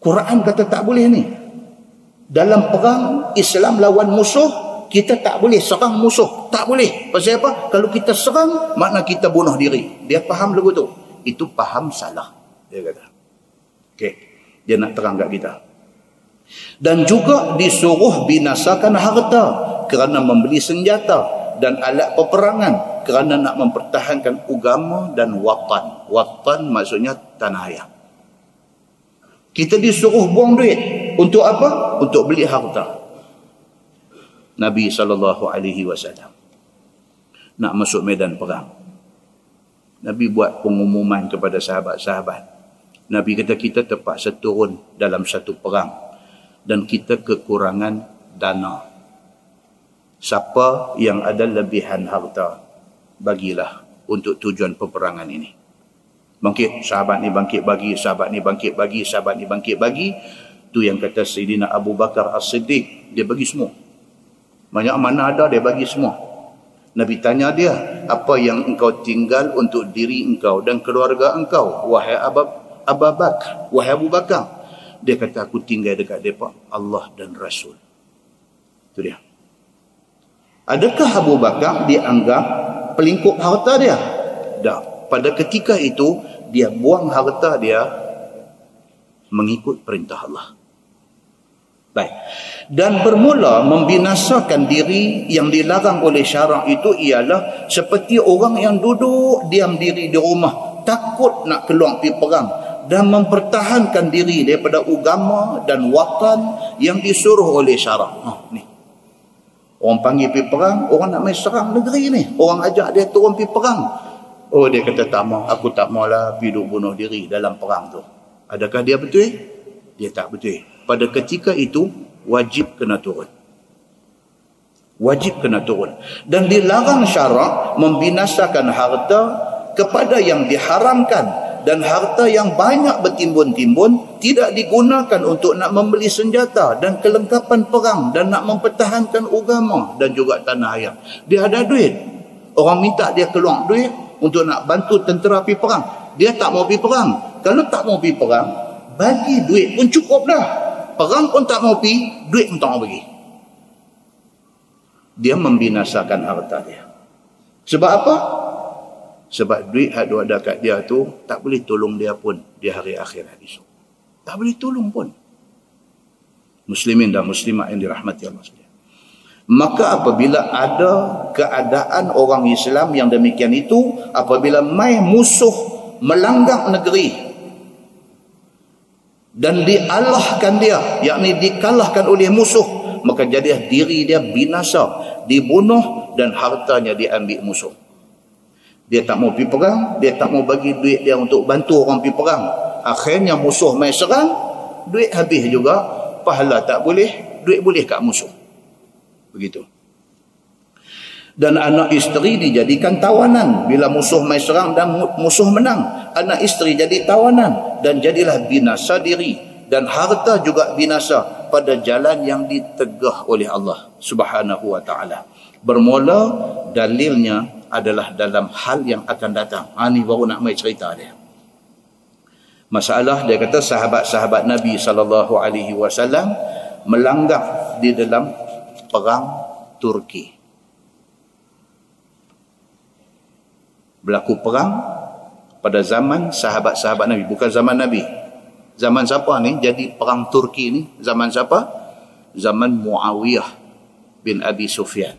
Quran kata tak boleh ni. Dalam perang Islam lawan musuh, kita tak boleh serang musuh. Tak boleh. Pasal apa? Kalau kita serang, makna kita bunuh diri. Dia faham lagu tu. Itu faham salah, dia kata. Okey. Dia nak terang kat kita. Dan juga disuruh binasakan harta kerana membeli senjata dan alat peperangan kerana nak mempertahankan agama dan watan. Watan maksudnya tanah air. Kita disuruh buang duit. Untuk apa? Untuk beli harta. Nabi SAW nak masuk medan perang. Nabi buat pengumuman kepada sahabat-sahabat. Nabi kata kita terpaksa turun dalam satu perang dan kita kekurangan dana. Siapa yang ada lebihan harta, bagilah untuk tujuan peperangan ini. Bangkit, sahabat ni bangkit bagi, sahabat ni bangkit bagi, sahabat ni bangkit bagi. Tu yang kata Sayyidina Abu Bakar As-Siddiq, dia bagi semua. Banyak mana ada, dia bagi semua. Nabi tanya dia, apa yang engkau tinggal untuk diri engkau dan keluarga engkau, wahai Abu Bakar, wahai Abu Bakar? Dia kata, aku tinggal dekat mereka Allah dan Rasul. Itu dia. Adakah Abu Bakar dianggap pelingkup harta dia? Tak. Pada ketika itu, dia buang harta dia mengikut perintah Allah. Baik. Dan bermula membinasakan diri yang dilarang oleh syarak itu ialah seperti orang yang duduk diam diri di rumah, takut nak keluar pergi perang dan mempertahankan diri daripada agama dan watan yang disuruh oleh syarak. Ni. Orang panggil pergi perang, orang nak main serang negeri ni. Orang ajak dia turun pergi perang. Dia kata tak mau, aku tak maulah pergi duduk bunuh diri dalam perang tu. Adakah dia betul? Dia tak betul. Pada ketika itu, wajib kena turun. Wajib kena turun. Dan dilarang syarak membinasakan harta kepada yang diharamkan. Dan harta yang banyak bertimbun-timbun tidak digunakan untuk nak membeli senjata dan kelengkapan perang dan nak mempertahankan agama dan juga tanah air. Dia ada duit. Orang minta dia keluar duit untuk nak bantu tentera pergi perang. Dia tak mau pergi perang. Kalau tak mau pergi perang, bagi duit pun cukup dah. Perang pun tak mau pergi, duit pun tak mau bagi. Dia membinasakan harta dia. Sebab apa? Sebab duit yang ada kat dia tu tak boleh tolong dia pun di hari akhirat esok. Tak boleh tolong pun. Muslimin dan muslimat yang dirahmati Allah sekalian. Maka apabila ada keadaan orang Islam yang demikian itu, apabila mai musuh melanggar negeri dan dialahkan dia, yakni dikalahkan oleh musuh, maka jadilah diri dia binasa, dibunuh dan hartanya diambil musuh. Dia tak mau pergi perang, dia tak mau bagi duit dia untuk bantu orang pergi perang. Akhirnya musuh mai serang, duit habis juga, pahala tak boleh, duit boleh kat musuh. Begitu. Dan anak isteri dijadikan tawanan bila musuh mai serang dan musuh menang. Anak isteri jadi tawanan dan jadilah binasa diri dan harta juga binasa pada jalan yang ditegah oleh Allah Subhanahu wa taala. Bermula dalilnya adalah dalam hal yang akan datang. Ni baru nak mai cerita dia. Masalah dia kata sahabat-sahabat Nabi SAW melanggar di dalam perang Turki. Berlaku perang pada zaman sahabat-sahabat Nabi, bukan zaman Nabi. Zaman siapa ni? Jadi perang Turki ni zaman siapa? Zaman Muawiyah bin Abi Sufyan.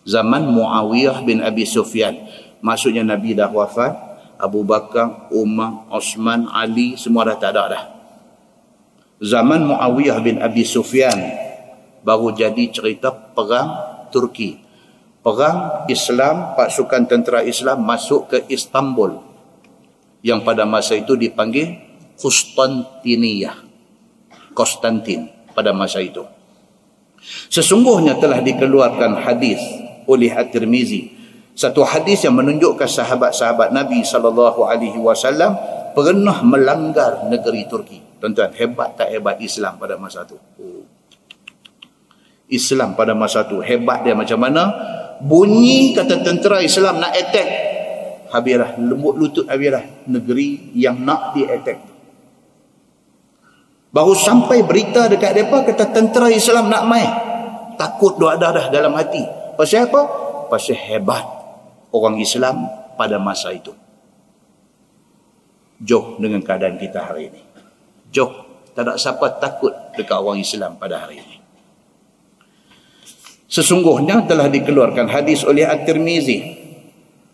Zaman Muawiyah bin Abi Sufyan. Maksudnya Nabi dah wafat, Abu Bakar, Umar, Osman, Ali semua dah tak ada dah. Zaman Muawiyah bin Abi Sufyan baru jadi cerita perang Turki. perang Islam, pasukan tentera Islam masuk ke Istanbul yang pada masa itu dipanggil Konstantin pada masa itu. Sesungguhnya telah dikeluarkan hadis oleh At-Tirmizi, satu hadis yang menunjukkan sahabat-sahabat Nabi SAW pernah melanggar negeri Turki. Tuan-tuan, hebat tak hebat Islam pada masa itu? Islam pada masa itu hebat dia macam mana? Bunyi kata tentera Islam nak attack, habislah lembut lutut, habislah negeri yang nak di attack. Baru sampai berita dekat mereka kata tentera Islam nak main, takut doa dah dalam hati. Pasal apa? Pasal hebat orang Islam pada masa itu. Jauh dengan keadaan kita hari ini. Jauh, tak ada siapa takut dekat orang Islam pada hari ini. Sesungguhnya telah dikeluarkan hadis oleh At-Tirmizi,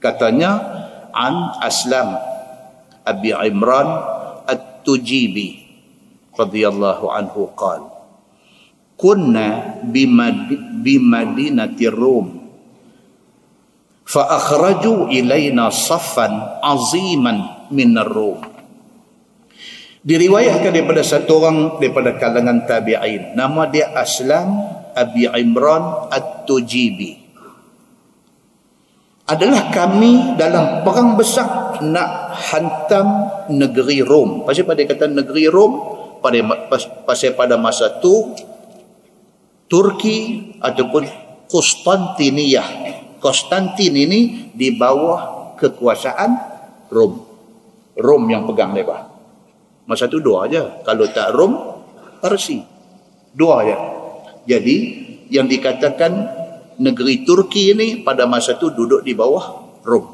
katanya an Aslam Abi Imran At-Tujibi radhiyallahu anhu qala kunna bimadinati Rum fa akhraju ilaina saffan aziman min ar-Rum. Diriwayatkan daripada satu orang daripada kalangan tabi'in, nama dia Aslam Abi Imran At-Tujibi. Adalah kami dalam perang besar nak hantam negeri Rom. Pasal pada kata negeri Rom, pasal pada masa tu Turki ataupun Konstantiniyah. Konstantin ini di bawah kekuasaan Rom. Rom yang pegang mereka. Masa tu dua aja. Kalau tak Rom, Parsi. Dua aja. Jadi yang dikatakan negeri Turki ini pada masa itu duduk di bawah Rom.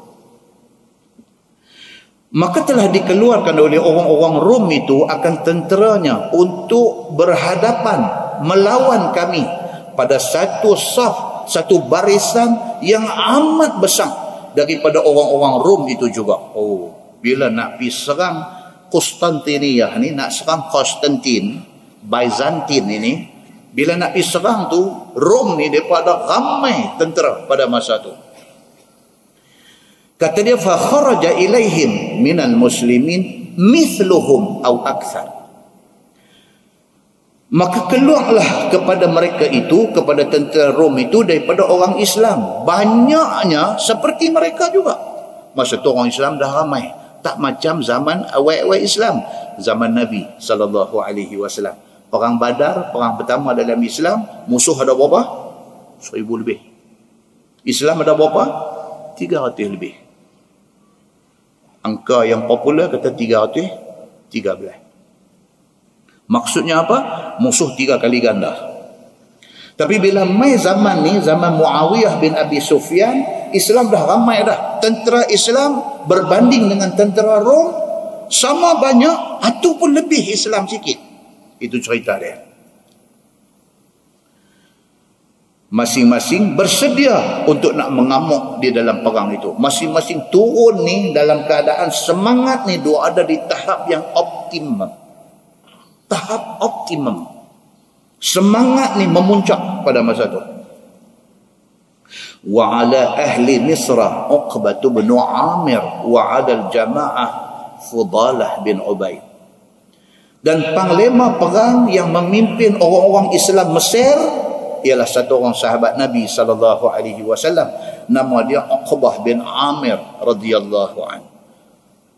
Maka telah dikeluarkan oleh orang-orang Rom itu akan tenteranya untuk berhadapan melawan kami pada satu saf, satu barisan yang amat besar daripada orang-orang Rom itu juga. Oh, bila nak pergi serang Konstantiniyah ni, nak serang Konstantin, Byzantin ini, bila nak pergi serang tu, Rom ni mereka ada ramai tentera pada masa tu. Kata dia, fa kharaja ilaihim minal muslimin mithluhum au akthar. Maka keluarlah kepada mereka itu, kepada tentera Rom itu daripada orang Islam, banyaknya seperti mereka juga. Masa tu orang Islam dah ramai, tak macam zaman awal-awal Islam, zaman Nabi SAW. Perang Badar, perang pertama dalam Islam, musuh ada berapa? 1000 lebih. Islam ada berapa? 300 lebih. Angka yang popular kata 313. Maksudnya apa? Musuh 3 kali ganda. Tapi bila mai zaman ni, zaman Muawiyah bin Abi Sufyan, Islam dah ramai dah. Tentera Islam berbanding dengan tentera Rom sama banyak ataupun lebih Islam sikit. Itu cerita dia. Masing-masing bersedia untuk nak mengamuk di dalam perang itu. Masing-masing turun ni dalam keadaan semangat ni dia ada di tahap yang optimum. Tahap optimum. Semangat ni memuncak pada masa itu. Wa ala ahli Misra Uqbah bin Amir wa ala al-jamaah Fudalah bin Ubaid. Dan panglima perang yang memimpin orang-orang Islam Mesir ialah satu orang sahabat Nabi SAW. Nama dia Uqbah bin Amir radhiyallahu anhu.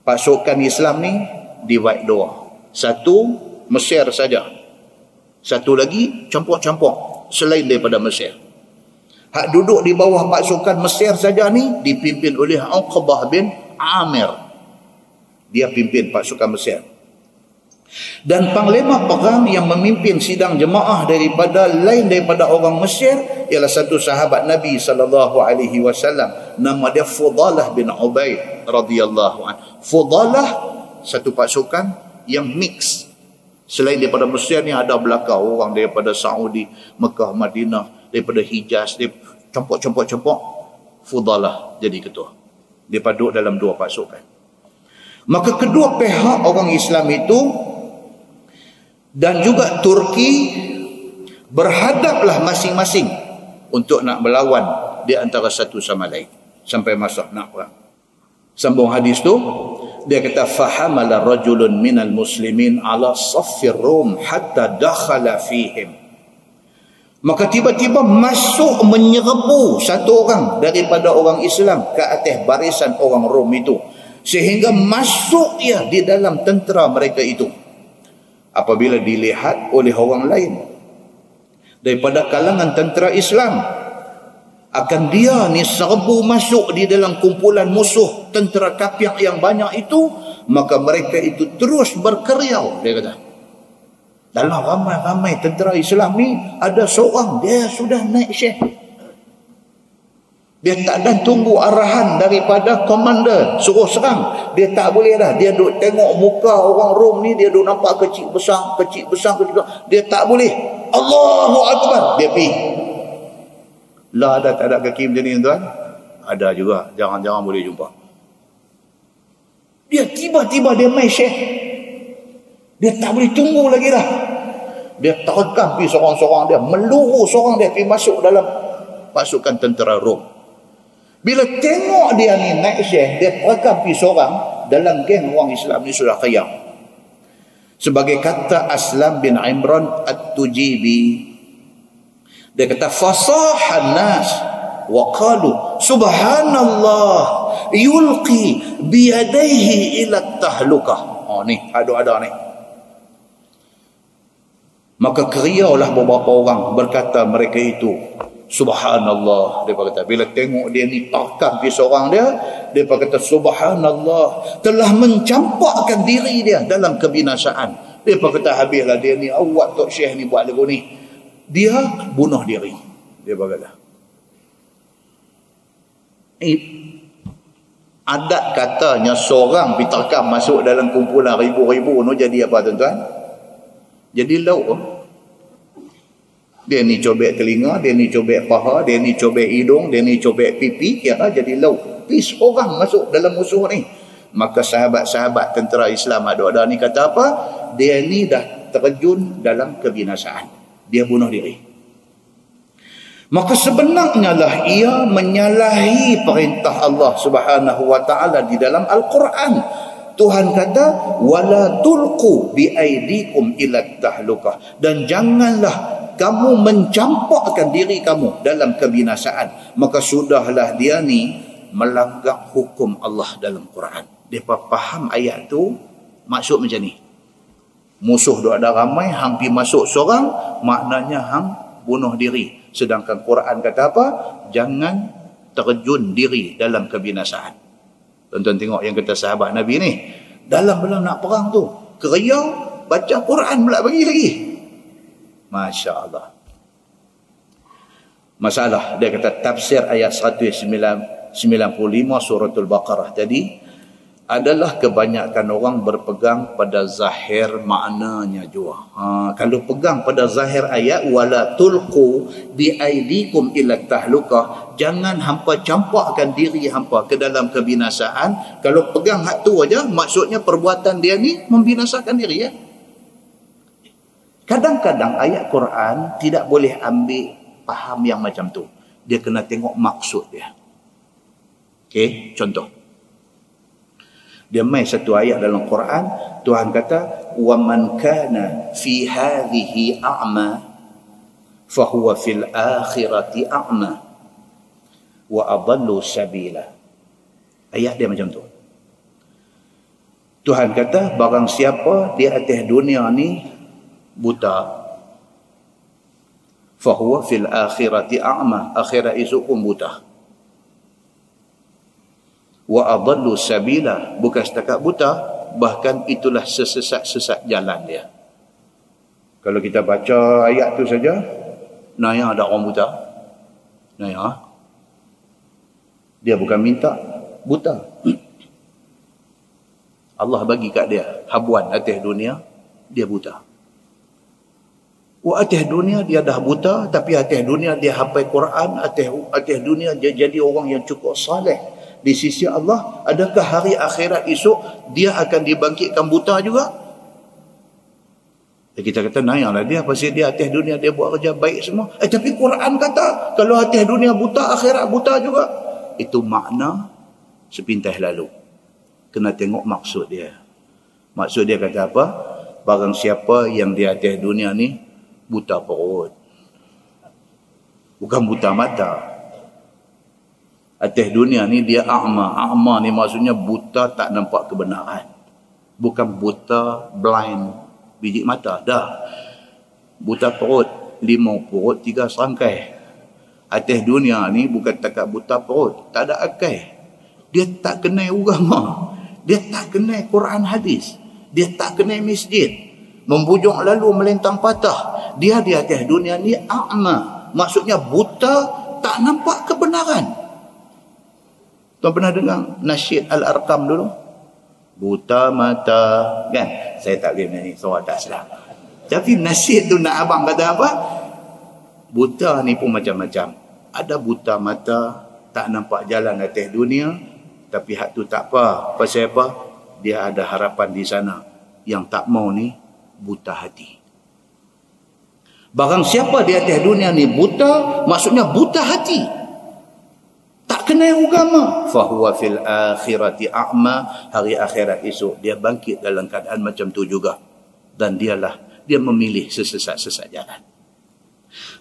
Pasukan Islam ni divide dua. Satu Mesir saja. Satu lagi campur-campur selain daripada Mesir. Hak duduk di bawah pasukan Mesir saja ni dipimpin oleh Uqbah bin Amir. Dia pimpin pasukan Mesir. Dan panglima perang yang memimpin sidang jemaah daripada orang Mesir ialah satu sahabat Nabi SAW. Nama dia Fudalah bin Ubaid radhiyallahu anhu. Fudalah satu pasukan yang mix. Selain daripada Mesir ni ada belakang orang daripada Saudi, Mekah, Madinah, daripada Hijaz, campur-campur. Fudalah jadi ketua. Dia duduk dalam dua pasukan. Maka kedua pihak orang Islam itu dan juga Turki berhadaplah masing-masing untuk nak melawan di antara satu sama lain sampai masa nak perang. Sambung hadis tu, dia kata fahamala rajulun minal muslimin ala saffir rum hatta dakhala fihim. Maka tiba-tiba masuk menyerbu satu orang daripada orang Islam ke atas barisan orang Rom itu, sehingga masuk dia di dalam tentera mereka itu. Apabila dilihat oleh orang lain daripada kalangan tentera Islam, akan dia ni serbu masuk di dalam kumpulan musuh tentera kafir yang banyak itu, maka mereka itu terus berkeriau. Dia kata, dalam ramai-ramai tentera Islam ni ada seorang dia sudah naik syekh. Dia tak ada tunggu arahan daripada komander suruh serang. Dia tak boleh dah. Dia duk tengok muka orang Rom ni, dia duk nampak kecil besar. Dia tak boleh. Allahu Akbar. Dia pergi. Lah ada tak ada kaki macam ni tuan? Ada juga. Jangan-jangan boleh jumpa. Dia tiba-tiba dia main syekh. Dia tak boleh tunggu lagi dah. Dia terekam pergi seorang-seorang dia. Meluru seorang dia pergi masuk dalam pasukan tentera Rom. Bila tengok dia ni naik syekh, dia terekam pergi seorang dalam geng orang Islam ni sudah khayal. Sebagai kata Aslam bin Imran At-Tujibi, dia kata fasahan nas wa qalu subhanallah yulqi biyadaihi ila tahlukah. Oh ni ada ni. Maka keriaulah beberapa orang berkata mereka itu subhanallah. Dia kata bila tengok dia ni takkan pergi seorang dia kata subhanallah telah mencampakkan diri dia dalam kebinasaan. Dia kata habislah dia ni, awak Tok Syekh ni buat lagu ni. Dia bunuh diri. Dia berkata adat katanya seorang diterkam masuk dalam kumpulan ribu-ribu no jadi apa tuan-tuan? Jadi lauk. Dia ni cobek telinga, dia ni cobek paha, dia ni cobek hidung, dia ni cobek pipi, kira jadi lauk. Pis orang masuk dalam musuh ni. Maka sahabat-sahabat tentera Islam ada ni kata apa? Dia ni dah terjun dalam kebinasaan. Dia bunuh diri. Maka sebenarnya lah ia menyalahi perintah Allah Subhanahu wa taala di dalam Al-Quran. Tuhan kata wala tulqu biaidikum ila tahlukah, dan janganlah kamu mencampakkan diri kamu dalam kebinasaan. Maka sudahlah dia ni melanggar hukum Allah dalam Quran. Dia faham ayat tu maksud macam ni. Musuh tu ada ramai, hang pi masuk seorang, maknanya hang bunuh diri. Sedangkan Quran kata apa? Jangan terjun diri dalam kebinasaan. Tuan-tuan tengok yang kata sahabat Nabi ni, dalam nak perang tu, keriau baca Quran pula bagi lagi. Masya Allah. Masalah, dia kata tafsir ayat 195 suratul Baqarah tadi adalah kebanyakan orang berpegang pada zahir maknanya juga. Kalau pegang pada zahir ayat wala tulqu biaidikum ila tahlukah, jangan hampa campakkan diri hampa ke dalam kebinasaan. Kalau pegang hak tu aja, maksudnya perbuatan dia ni membinasakan diri ya. Kadang-kadang ayat Quran tidak boleh ambil faham yang macam tu. Dia kena tengok maksud dia. Okey, contoh. Dia main satu ayat dalam Quran, Tuhan kata wa man kana fi hadhihi a'ma fa huwa fil akhirati a'ma wa adallu sabila. Ayat dia macam tu. Tuhan kata barang siapa di atas dunia ni buta, fa huwa fil akhirati a'ma, akhirat esok pun buta. Wa adallu sabila, bukan setakat buta, bahkan itulah sesesat-sesat jalan dia. Kalau kita baca ayat tu saja, naya ada orang buta, naya dia bukan minta buta, Allah bagi kat dia habuan atas dunia, dia buta. Atas dunia dia dah buta, tapi atas dunia dia hafal Quran, atas dunia dia jadi orang yang cukup saleh. Di sisi Allah, adakah hari akhirat esok dia akan dibangkitkan buta juga? Kita kata nayanglah dia, pasal dia atas dunia dia buat kerja baik semua. Tapi Quran kata kalau atas dunia buta, akhirat buta juga. Itu makna sepintas lalu. Kena tengok maksud dia. Maksud dia kata apa? Barang siapa yang di atas dunia ni buta perut. Bukan buta mata. Atas dunia ni dia a'ma. A'ma ni maksudnya buta tak nampak kebenaran. Bukan buta blind biji mata. Dah. Buta perut. 5 perut 3 serangkai. Atas dunia ni bukan takat buta perut. Tak ada akal. Dia tak kenal agama. Dia tak kenal Quran hadis. Dia tak kenal masjid. Membujuk lalu melintang patah. Dia di atas dunia ni a'ma. Maksudnya buta tak nampak kebenaran. Tuan pernah dengar nasyid Al-Arqam dulu? Buta mata. Kan? Saya tak boleh nyanyi. Suara tak sedap. Tapi nasyid tu nak abang kata apa? Buta ni pun macam-macam. Ada buta mata. Tak nampak jalan atas dunia. Tapi hak tu tak apa. Pasal apa? Dia ada harapan di sana. Yang tak mau ni buta hati. Barang siapa di atas dunia ni buta, maksudnya buta hati. Tak kenal agama. Fahuwa fil akhirati a'ma. Hari akhirat esok dia bangkit dalam keadaan macam tu juga. Dan dia memilih sesat-sesat jalan.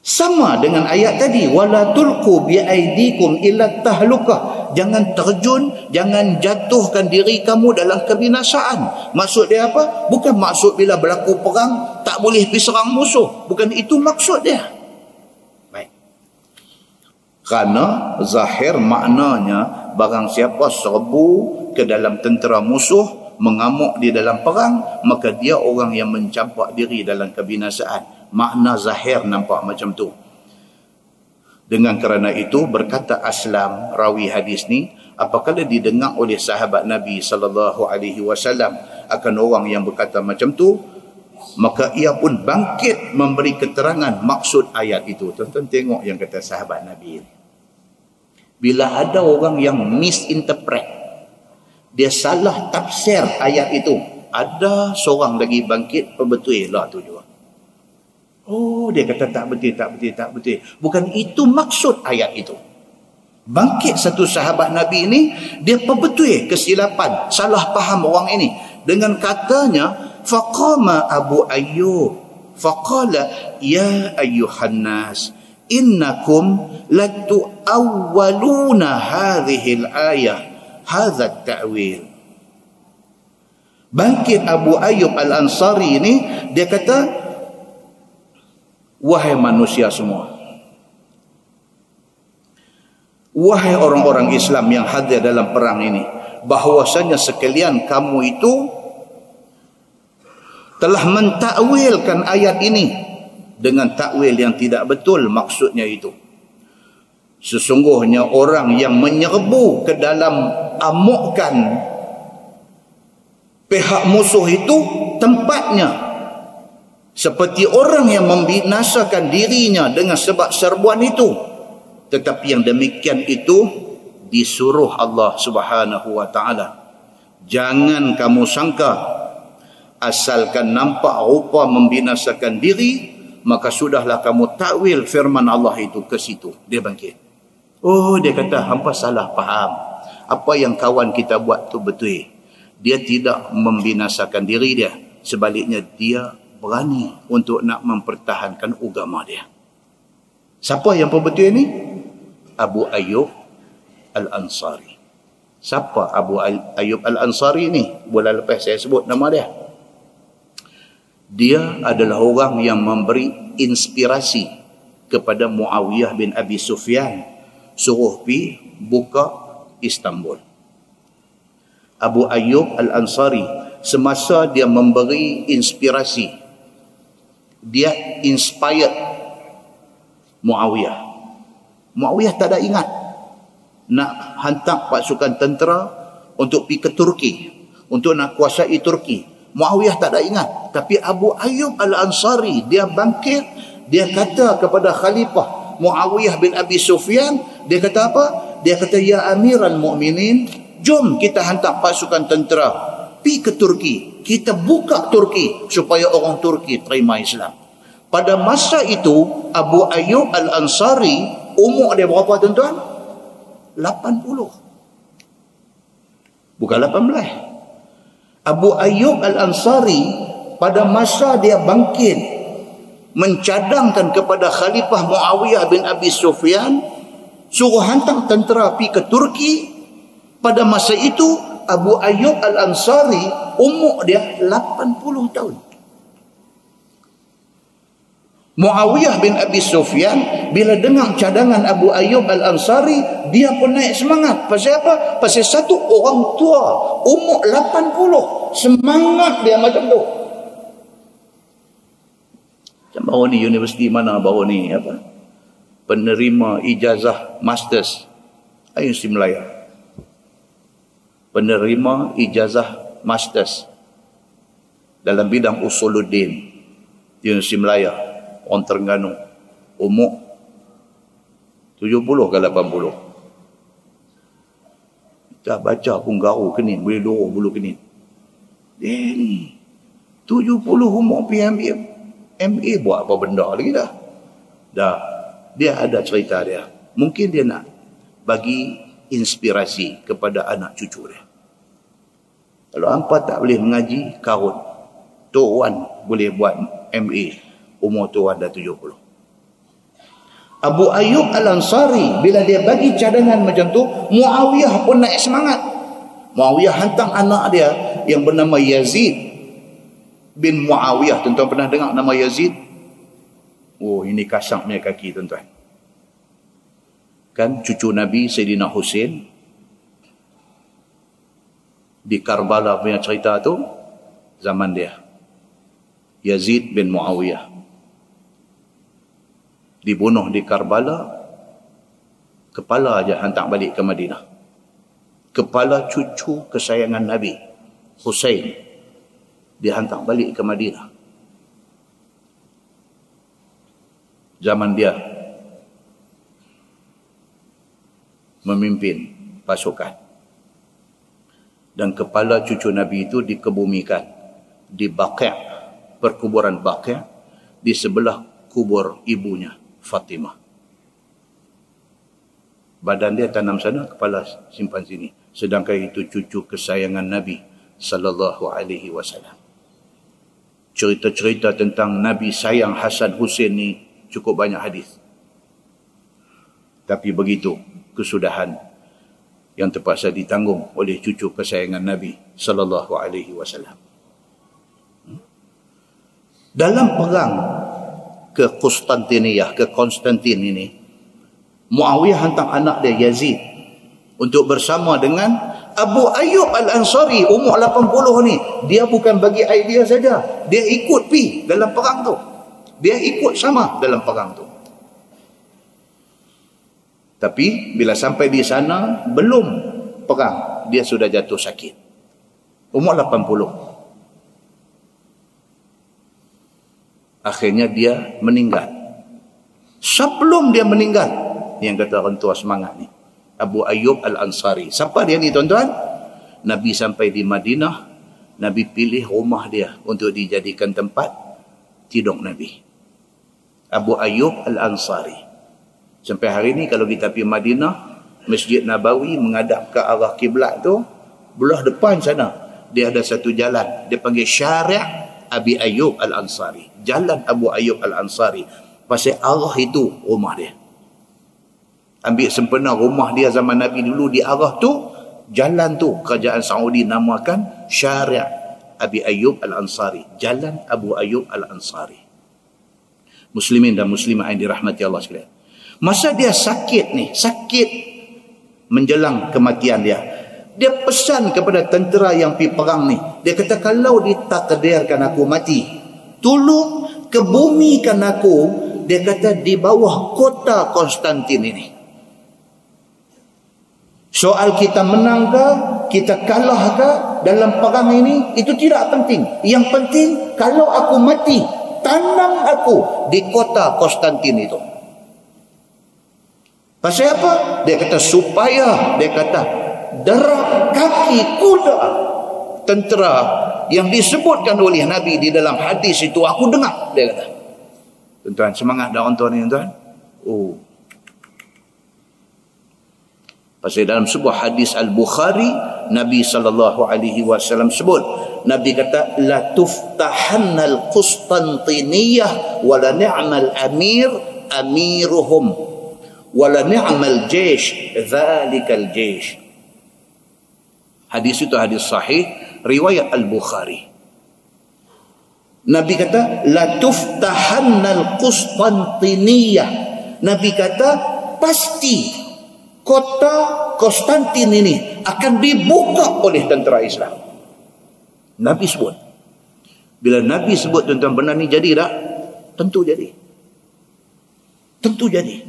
Sama dengan ayat tadi, wala tulqu bi aidikum ila tahlukah. Jangan terjun, jangan jatuhkan diri kamu dalam kebinasaan. Maksud dia apa? Bukan maksud bila berlaku perang tak boleh pergi serang musuh. Bukan itu maksud dia. Baik. Kerana zahir maknanya barang siapa serbu ke dalam tentera musuh, mengamuk di dalam perang, maka dia orang yang mencampak diri dalam kebinasaan. Makna zahir nampak macam tu. Dengan kerana itu berkata Aslam, rawi hadis ni, apabila didengar oleh sahabat Nabi SAW akan orang yang berkata macam tu, maka ia pun bangkit memberi keterangan maksud ayat itu. Tuan-tuan tengok yang kata sahabat Nabi ini. Bila ada orang yang misinterpret, dia salah tafsir ayat itu, ada seorang lagi bangkit perbetul lah tu juga. Oh, dia kata tak betul. Bukan itu maksud ayat itu. Bangkit satu sahabat Nabi ini, dia perbetul kesilapan, salah faham orang ini. Dengan katanya, faqama Abu Ayyub, faqala, ya ayyuhan nas, innakum latu'awwaluna hadhil ayah, hadha ta'wil. Bangkit Abu Ayyub Al-Ansari ini, dia kata, wahai manusia semua, wahai orang-orang Islam yang hadir dalam perang ini, bahwasanya sekalian kamu itu telah mentakwilkan ayat ini dengan takwil yang tidak betul. Maksudnya itu, sesungguhnya orang yang menyerbu ke dalam amukkan pihak musuh itu tempatnya seperti orang yang membinasakan dirinya dengan sebab serbuan itu. Tetapi yang demikian itu disuruh Allah Subhanahu wa ta'ala. Jangan kamu sangka asalkan nampak rupa membinasakan diri, maka sudahlah kamu takwil firman Allah itu ke situ. Dia bangkit. Oh, dia kata hampa salah faham. Apa yang kawan kita buat tu betul. Dia tidak membinasakan diri dia. Sebaliknya dia berani untuk nak mempertahankan agama dia. Siapa yang perbetul ni? Abu Ayyub Al-Ansari. Siapa Abu Ayyub Al-Ansari ni? Bulan lepas saya sebut nama dia. Dia adalah orang yang memberi inspirasi kepada Muawiyah bin Abi Sufyan suruh pi buka Istanbul. Abu Ayyub Al-Ansari, semasa dia memberi inspirasi, dia inspired Muawiyah. Muawiyah tak ada ingat nak hantar pasukan tentera untuk pergi ke Turki, untuk nak kuasai Turki. Muawiyah tak ada ingat. Tapi Abu Ayyub Al-Ansari, dia bangkit, dia kata kepada Khalifah Muawiyah bin Abi Sufyan, dia kata apa? Dia kata, ya Amiral Mu'minin, jom kita hantar pasukan tentera pergi ke Turki. kita buka Turki supaya orang Turki terima Islam. Pada masa itu Abu Ayyub Al-Ansari umur dia berapa tuan-tuan? 80. Bukan 18. Abu Ayyub Al-Ansari pada masa dia bangkit mencadangkan kepada Khalifah Muawiyah bin Abi Sufyan suruh hantar tentera pergi ke Turki. Pada masa itu Abu Ayyub Al-Ansari umur dia 80 tahun. Muawiyah bin Abi Sufyan bila dengar cadangan Abu Ayyub Al-Ansari, dia pun naik semangat. Pasal apa? Pasal satu orang tua umur 80 semangat dia macam tu. Macam baru ni universiti mana baru ni apa? Penerima ijazah masters Universiti Melaya. Penerima ijazah masters dalam bidang usuluddin Universiti Melaya, orang Terengganu, umur 70 ke 80. Kita baca pun garu kening, boleh luruh bulu kening. Dia ni 70 umur PMA buat apa benda lagi dah. Dia ada cerita dia. Mungkin dia nak bagi inspirasi kepada anak cucu dia. Kalau hampa tak boleh mengaji, karut. Tok Wan boleh buat MA. Umur Tok Wan dah 70. Abu Ayyub Al-Ansari, bila dia bagi cadangan macam tu, Muawiyah pun naik semangat. Muawiyah hantar anak dia yang bernama Yazid bin Muawiyah. Tuan-tuan pernah dengar nama Yazid? Oh, ini kasar punya kaki, tuan-tuan. Kan cucu Nabi Sayyidina Husain di Karbala punya cerita tu zaman dia. Yazid bin Muawiyah dibunuh di Karbala, kepala aja hantar balik ke Madinah. Kepala cucu kesayangan Nabi Husain dihantar balik ke Madinah. Zaman dia memimpin pasukan. Dan kepala cucu Nabi itu dikebumikan di Baqi', perkuburan Baqi', di sebelah kubur ibunya Fatimah. Badan dia tanam sana, kepala simpan sini. Sedangkan itu cucu kesayangan Nabi sallallahu alaihi wasallam. Cerita-cerita tentang Nabi sayang Hasan Husain ni cukup banyak hadis. Tapi begitu kesudahan yang terpaksa ditanggung oleh cucu kesayangan Nabi sallallahu alaihi wasallam. Dalam perang ke Konstantiniyah, ke Konstantin ini, Muawiyah hantar anak dia Yazid untuk bersama dengan Abu Ayyub Al-Ansari umur 80 ni. Dia bukan bagi idea saja, dia ikut pi dalam perang tu. Dia ikut sama dalam perang tu. Tapi bila sampai di sana, belum perang, dia sudah jatuh sakit. Umur 80. Akhirnya dia meninggal. Sebelum dia meninggal, yang kata orang tua semangat ni, Abu Ayyub Al-Ansari. Siapa dia ni, tuan-tuan? Nabi sampai di Madinah, Nabi pilih rumah dia untuk dijadikan tempat tidur Nabi. Abu Ayyub Al-Ansari. Sampai hari ni kalau kita pergi Madinah, Masjid Nabawi menghadap ke arah kiblat tu, belah depan sana dia ada satu jalan, dia panggil Syari' Abi Ayyub Al-Ansari. Jalan Abu Ayyub Al-Ansari. Pasal arah itu rumah dia. Ambil sempena rumah dia zaman Nabi dulu di arah tu, jalan tu kerajaan Saudi namakan Syari' Abi Ayyub Al-Ansari. Jalan Abu Ayyub Al-Ansari. Muslimin dan muslimah yang dirahmati Allah sekalian. Masa dia sakit ni, sakit menjelang kematian dia, dia pesan kepada tentera yang pergi perang ni. Dia kata, kalau ditakdirkan aku mati, tolong kebumikan aku, dia kata, di bawah kota Konstantin ini. Soal kita menang ke, kita kalah ke dalam perang ini, itu tidak penting. Yang penting, kalau aku mati, tanam aku di kota Konstantin itu. Pasal apa? Dia kata supaya, dia kata, derap kaki kuda tentera yang disebutkan oleh Nabi di dalam hadis itu aku dengar, dia kata. Tuan-tuan, semangat dah orang tuan ni, tuan. Oh. Pasal dalam sebuah hadis Al-Bukhari, Nabi SAW sebut, Nabi kata, la tuftahannal Qustantiniyah wa la ni'mal amir amiruhum wa la ni'mal jaysh dhalikal jaysh. Hadis itu hadis sahih, riwayat Al-Bukhari. Nabi kata, la tuftahannal Qustantiniyah. Nabi kata, pasti kota Konstantin ini akan dibuka oleh tentera Islam. Nabi sebut. Bila Nabi sebut, tuan-tuan, benar ni jadi tak? Tentu jadi. Tentu jadi.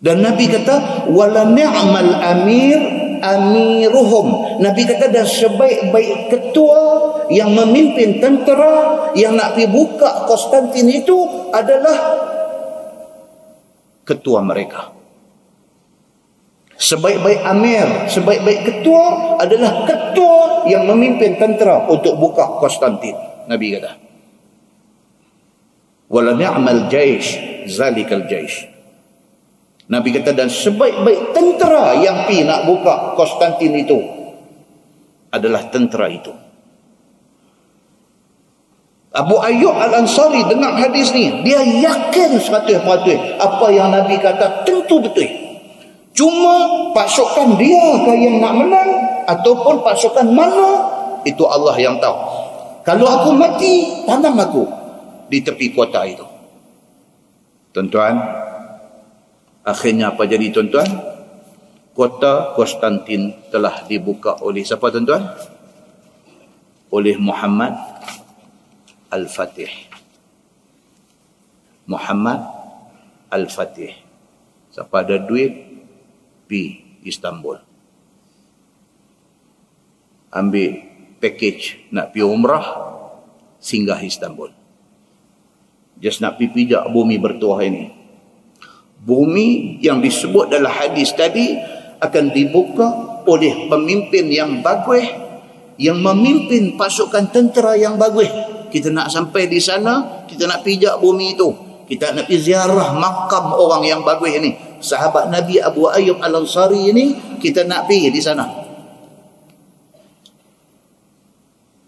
Dan Nabi kata, wala ni'mal amir amiruhum. Nabi kata, dan sebaik-baik ketua yang memimpin tentera yang nak pergi buka Konstantin itu adalah ketua mereka. Sebaik-baik amir, sebaik-baik ketua adalah ketua yang memimpin tentera untuk buka Konstantin. Nabi kata, wala ni'mal jaysh zalikal jaysh. Nabi kata, dan sebaik-baik tentera yang pergi nak buka Konstantin itu adalah tentera itu. Abu Ayyub Al-Ansari dengar hadis ni, dia yakin 100% apa yang Nabi kata tentu betul. Cuma pasukan dia ke yang nak menang ataupun pasukan mana, itu Allah yang tahu. Kalau aku mati, tanam aku di tepi kota itu. Tuan-tuan, akhirnya apa jadi, tuan-tuan? Kota Konstantin telah dibuka oleh siapa, tuan-tuan? Oleh Muhammad Al-Fatih. Muhammad Al-Fatih. Siapa ada duit, pergi Istanbul. Ambil package nak pergi umrah, singgah Istanbul. Just nak pergi pijak bumi bertuah ini. Bumi yang disebut dalam hadis tadi akan dibuka oleh pemimpin yang bagus, yang memimpin pasukan tentera yang bagus. Kita nak sampai di sana, kita nak pijak bumi itu. Kita nak pergi ziarah makam orang yang bagus ini. Sahabat Nabi Abu Ayyub Al-Ansari ini, kita nak pergi di sana.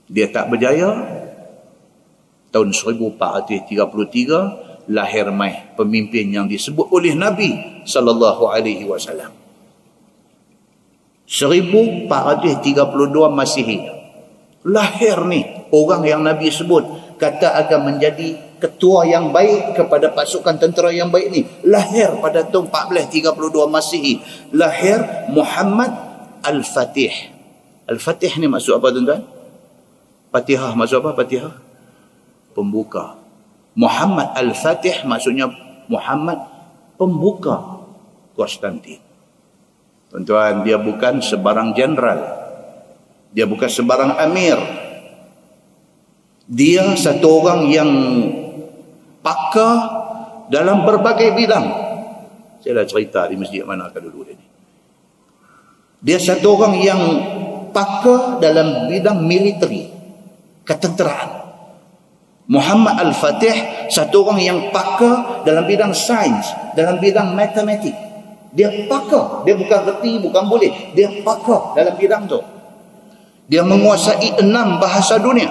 Dia tak berjaya. Tahun 1433 lahir mai pemimpin yang disebut oleh Nabi sallallahu alaihi wasallam. 1432 Masihi lahir ni orang yang Nabi sebut kata akan menjadi ketua yang baik kepada pasukan tentera yang baik ni. Lahir pada tahun 1432 Masihi. Lahir Muhammad Al-Fatih. Al-Fatih ni maksud apa, tuan-tuan? Fatihah maksud apa? Fatihah pembuka. Muhammad Al-Fatih maksudnya Muhammad pembuka Konstantin. Tuan-tuan, dia bukan sebarang jenderal. Dia bukan sebarang amir. Dia satu orang yang pakar dalam berbagai bidang. Saya dah cerita di masjid mana kan dulu ini. Dia satu orang yang pakar dalam bidang militeri, ketenteraan. Muhammad Al-Fatih satu orang yang pakar dalam bidang sains, dalam bidang matematik. Dia pakar, dia bukan reti, bukan boleh, dia pakar dalam bidang tu. Dia menguasai 6 bahasa dunia.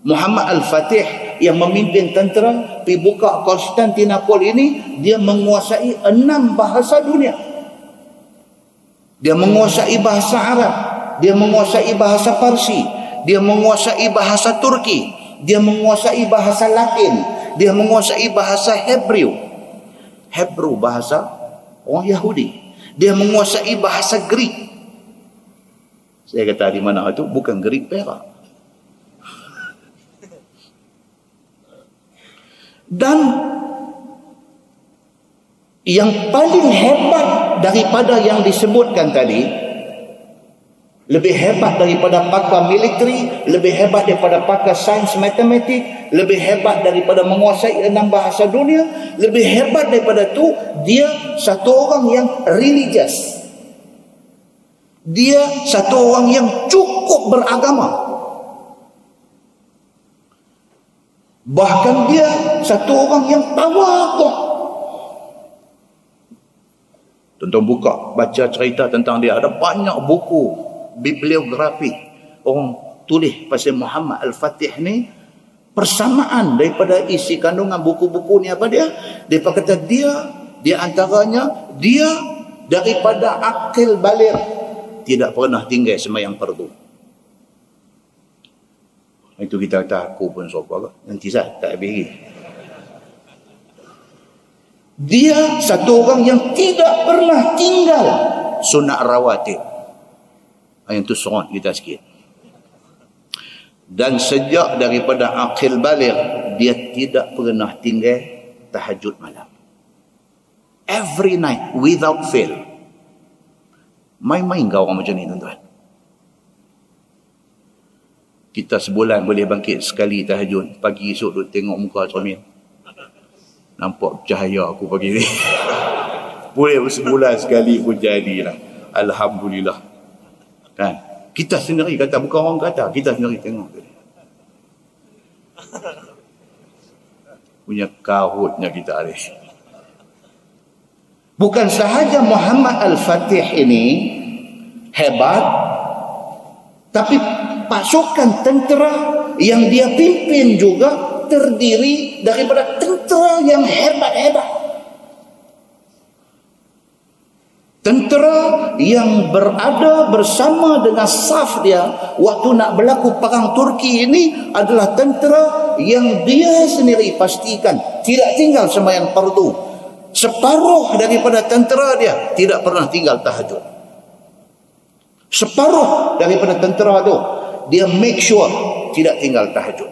Muhammad Al-Fatih yang memimpin tentera pergi buka Konstantinopel ini, dia menguasai 6 bahasa dunia. Dia menguasai bahasa Arab, dia menguasai bahasa Parsi, dia menguasai bahasa Turki, dia menguasai bahasa Latin, dia menguasai bahasa Hebrew. Hebrew bahasa orang Yahudi. Dia menguasai bahasa Greek. Saya kata di mana itu bukan Greek Perak. Dan yang paling hebat daripada yang disebutkan tadi, lebih hebat daripada pakar militeri, lebih hebat daripada pakar sains matematik, lebih hebat daripada menguasai 6 bahasa dunia, lebih hebat daripada tu, dia satu orang yang religious. Dia satu orang yang cukup beragama. Bahkan dia satu orang yang tawaduk. Tuan-tuan buka, baca cerita tentang dia. Ada banyak buku bibliografi orang tulis pasal Muhammad Al-Fatih ni. Persamaan daripada isi kandungan buku-buku ni apa dia? Dia kata dia antaranya dia daripada akil baligh tidak pernah tinggal sembahyang fardu. Itu kita kata aku pun sopa nanti saya tak habis lagi. Dia satu orang yang tidak pernah tinggal sunat rawatib. Yang tu sorat kita sikit. Dan sejak daripada akil baligh dia tidak pernah tinggal tahajud malam. Every night without fail. Main-main kau orang macam ni tuan-tuan. Kita sebulan boleh bangkit sekali tahajud. Pagi esok duduk tengok muka cermin. Nampak cahaya aku pagi ni. Boleh sebulan sekali pun jadilah. Alhamdulillah. Kan? Kita sendiri kata, bukan orang kata. Kita sendiri tengok. Punya kahutnya kita ada. Bukan sahaja Muhammad Al-Fatih ini hebat, tapi pasukan tentera yang dia pimpin juga terdiri daripada tentera yang hebat-hebat. Tentera yang berada bersama dengan saf dia waktu nak berlaku perang Turki ini adalah tentera yang dia sendiri pastikan tidak tinggal sembahyang fardu. Separuh daripada tentera dia tidak pernah tinggal tahajud. Separuh daripada tentera tu dia make sure tidak tinggal tahajud.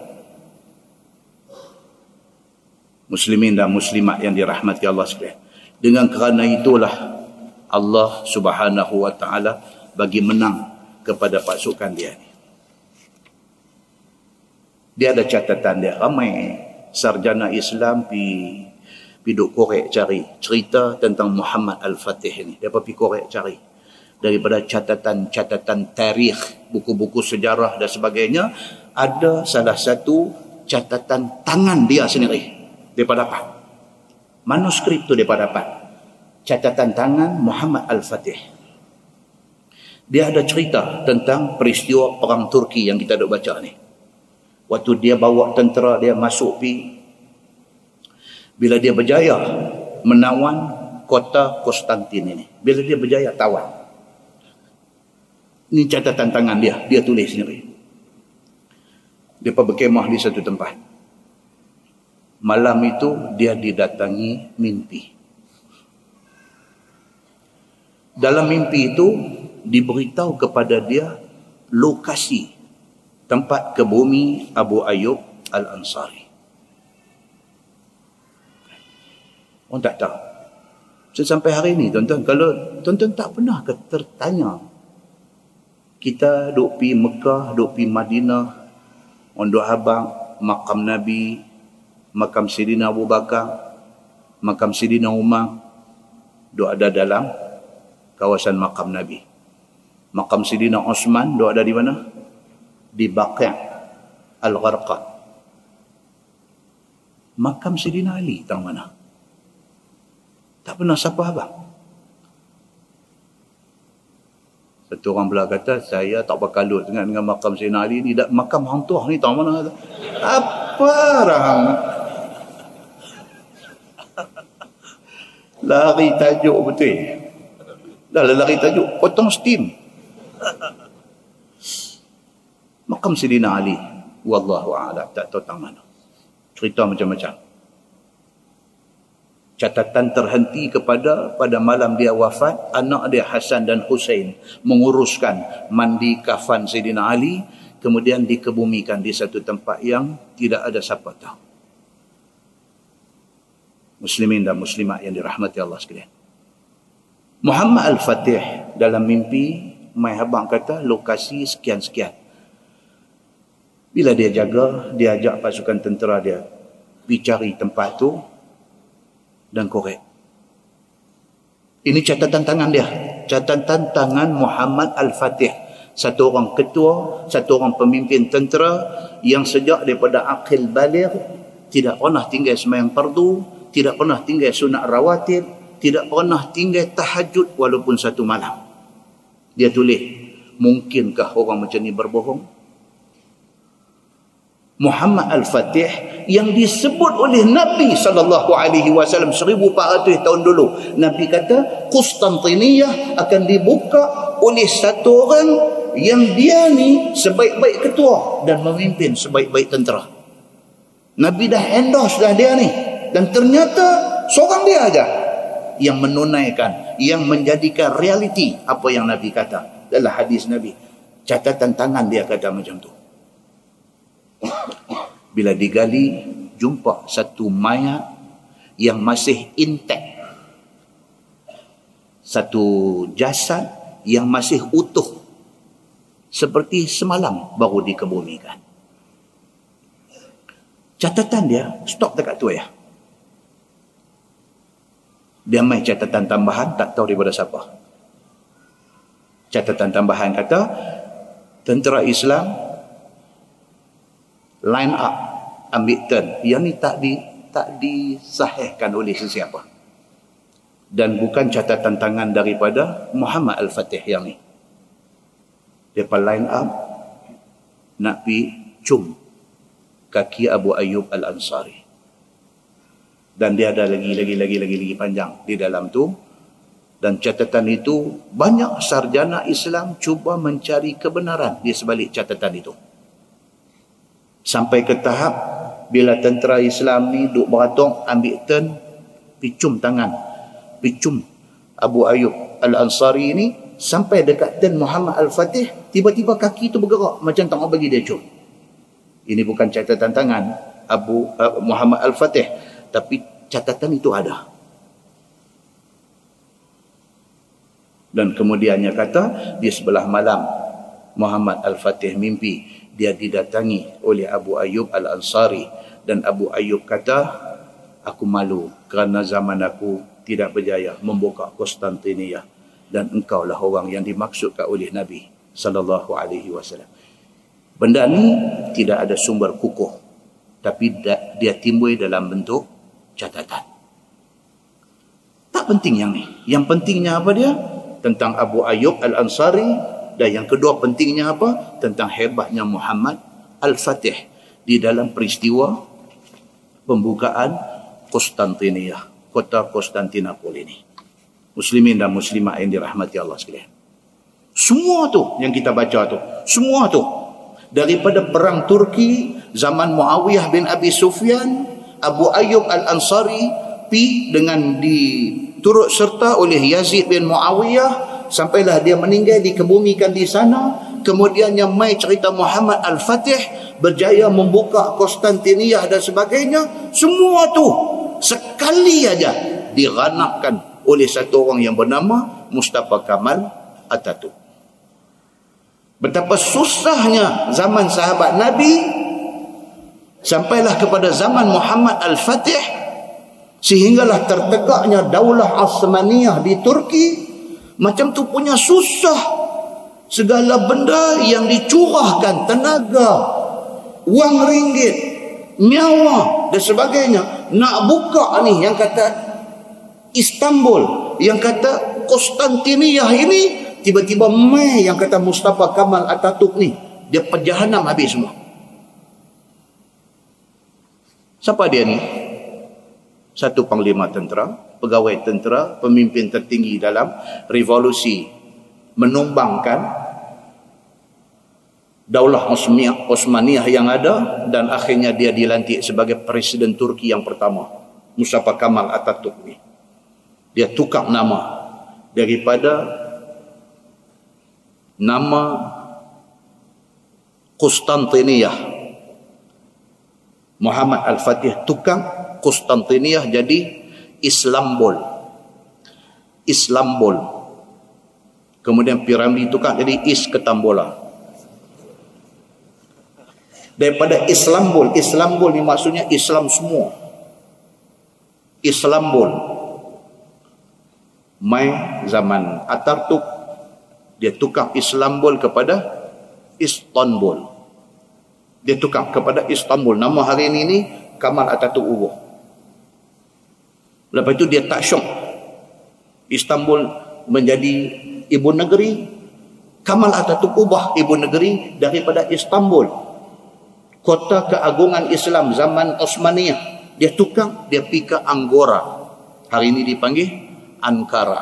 Muslimin dan muslimat yang dirahmati Allah sekalian. Dengan kerana itulah Allah Subhanahu wa taala bagi menang kepada pasukan dia ni. Dia ada catatan dia. Ramai sarjana Islam pi duk korek cari cerita tentang Muhammad Al-Fatih ni. Dia pergi korek cari daripada catatan-catatan tarikh, buku-buku sejarah dan sebagainya. Ada salah satu catatan tangan dia sendiri daripada dapat. Manuskrip tu daripada dapat. Catatan tangan Muhammad Al-Fatih. Dia ada cerita tentang peristiwa perang Turki yang kita duk baca ni. Waktu dia bawa tentera dia masuk bila dia berjaya menawan kota Konstantin ini. Bila dia berjaya tawan. Ini catatan tangan dia tulis sendiri. Dia berkemah di satu tempat. Malam itu dia didatangi mimpi. Dalam mimpi itu diberitahu kepada dia lokasi tempat kebumi Abu Ayyub Al-Ansari. Orang tak tahu. Sampai hari ini tuan-tuan, kalau tuan-tuan tak pernah tertanya, kita duk pi Mekah, duk pi Madinah, on duk habang makam Nabi, makam Sidina Abu Bakar, makam Sidina Umar, duk ada dalam kawasan makam Nabi. Makam Sidina Osman duk ada di mana? Di Baqi' Al-Gharqad. Makam Sidina Ali tang mana? Tak pernah siapa abang. Satu orang pula kata, saya tak berkalut dengan makam Sayyidina Ali ni. Makam hang tuah ni tahu mana? Apa orang? Lari tajuk betul. Dah lari tajuk, potong steam. Makam Sayyidina Ali, wallahu a'lam, tak tahu tang mana. Cerita macam-macam. Catatan terhenti pada malam dia wafat, anak dia Hasan dan Husain menguruskan mandi kafan Sayyidina Ali, kemudian dikebumikan di satu tempat yang tidak ada siapa tahu. Muslimin dan muslimat yang dirahmati Allah sekalian. Muhammad Al-Fatih dalam mimpi, mai habang kata lokasi sekian-sekian. Bila dia jaga, dia ajak pasukan tentera dia pergi cari tempat tu dan korek. Ini catatan tangan dia. catatan tangan Muhammad Al-Fatih, satu orang ketua, satu orang pemimpin tentera yang sejak daripada aqil baligh tidak pernah tinggal sembahyang fardu, tidak pernah tinggal sunat rawatib, tidak pernah tinggal tahajud walaupun satu malam. Dia tulis, mungkinkah orang macam ni berbohong? Muhammad Al-Fatih yang disebut oleh Nabi SAW 1400 tahun dulu. Nabi kata Konstantiniyah akan dibuka oleh satu orang yang dia ni sebaik-baik ketua dan memimpin sebaik-baik tentera. Nabi dah endorse dah dia ni, dan ternyata seorang dia aja yang menunaikan, yang menjadikan realiti apa yang Nabi kata dalam hadis Nabi. Catatan tangan dia kata macam tu. Bila digali, jumpa satu mayat yang masih intact, satu jasad yang masih utuh seperti semalam baru dikebumikan. Catatan dia stop dekat tu ya. Dia main catatan tambahan, tak tahu daripada siapa. Catatan tambahan kata tentera Islam line up, ambil turn. Yang ni tak disahihkan oleh sesiapa. Dan bukan catatan tangan daripada Muhammad Al-Fatih yang ni. Dia line up nak pergi cium kaki Abu Ayyub Al-Ansari. Dan dia ada lagi panjang di dalam tu. Dan catatan itu banyak sarjana Islam cuba mencari kebenaran di sebalik catatan itu. Sampai ke tahap bila tentera Islam ni duk beratung, ambil turn, picum tangan, picum Abu Ayyub Al-Ansari ni, sampai dekat turn Muhammad Al-Fatih, tiba-tiba kaki tu bergerak macam tak mau bagi dia cium. Ini bukan catatan tangan Muhammad Al-Fatih, tapi catatan itu ada. Dan kemudiannya kata, di sebelah malam Muhammad Al-Fatih mimpi dia didatangi oleh Abu Ayyub Al-Ansari, dan Abu Ayyub kata, aku malu kerana zaman aku tidak berjaya membuka Konstantiniyah, dan engkaulah orang yang dimaksudkan oleh Nabi sallallahu alaihi wasallam. Benda ni tidak ada sumber kukuh, tapi dia timbul dalam bentuk catatan. Tak penting yang ni. Yang pentingnya apa dia? Tentang Abu Ayyub Al-Ansari. Dan yang kedua pentingnya apa? Tentang hebatnya Muhammad Al-Fatih di dalam peristiwa pembukaan Konstantiniyah, kota Konstantinopel ini. Muslimin dan muslimat yang dirahmati Allah sekalian. Semua tu yang kita baca tu, semua tu daripada perang Turki zaman Muawiyah bin Abi Sufyan, Abu Ayyub Al-Ansari pi dengan diturut serta oleh Yazid bin Muawiyah, sampailah dia meninggal, dikebumikan di sana. Kemudiannya mai cerita Muhammad Al-Fatih berjaya membuka Konstantiniyah dan sebagainya. Semua tu sekali aja diranapkan oleh satu orang yang bernama Mustafa Kamal Atatürk. Betapa susahnya zaman sahabat Nabi sampailah kepada zaman Muhammad Al-Fatih, sehinggalah tertegaknya Daulah Osmaniyah di Turki. Macam tu punya susah. Segala benda yang dicurahkan, tenaga, wang ringgit, nyawa dan sebagainya, nak buka ni yang kata Istanbul, yang kata Konstantiniyah ini, tiba-tiba mai yang kata Mustafa Kamal Atatürk ni, dia perjahanam habis semua. Siapa dia ni? Satu panglima tentera, pegawai tentera, pemimpin tertinggi dalam revolusi menumbangkan Daulah Osmaniyah yang ada, dan akhirnya dia dilantik sebagai Presiden Turki yang pertama, Mustafa Kamal Atatürk ni. Dia tukar nama daripada nama Konstantiniyah, Muhammad Al-Fatih tukar Konstantiniyah jadi Istanbul. Kemudian piramid tukar jadi Isketambola. Daripada Istanbul ni maksudnya Islam semua. Istanbul. mai zaman Atatürk, dia tukar Istanbul kepada Istanbul. Dia tukar kepada Istanbul. Nama hari ini Kemal Atatürk ubah. Lepas itu dia tak syok. Istanbul menjadi ibu negeri. Kemal Atatürk ubah ibu negeri daripada Istanbul, kota keagungan Islam zaman Osmaniyah. Dia tukar, dia pergi ke Angora. Hari ini dipanggil Ankara.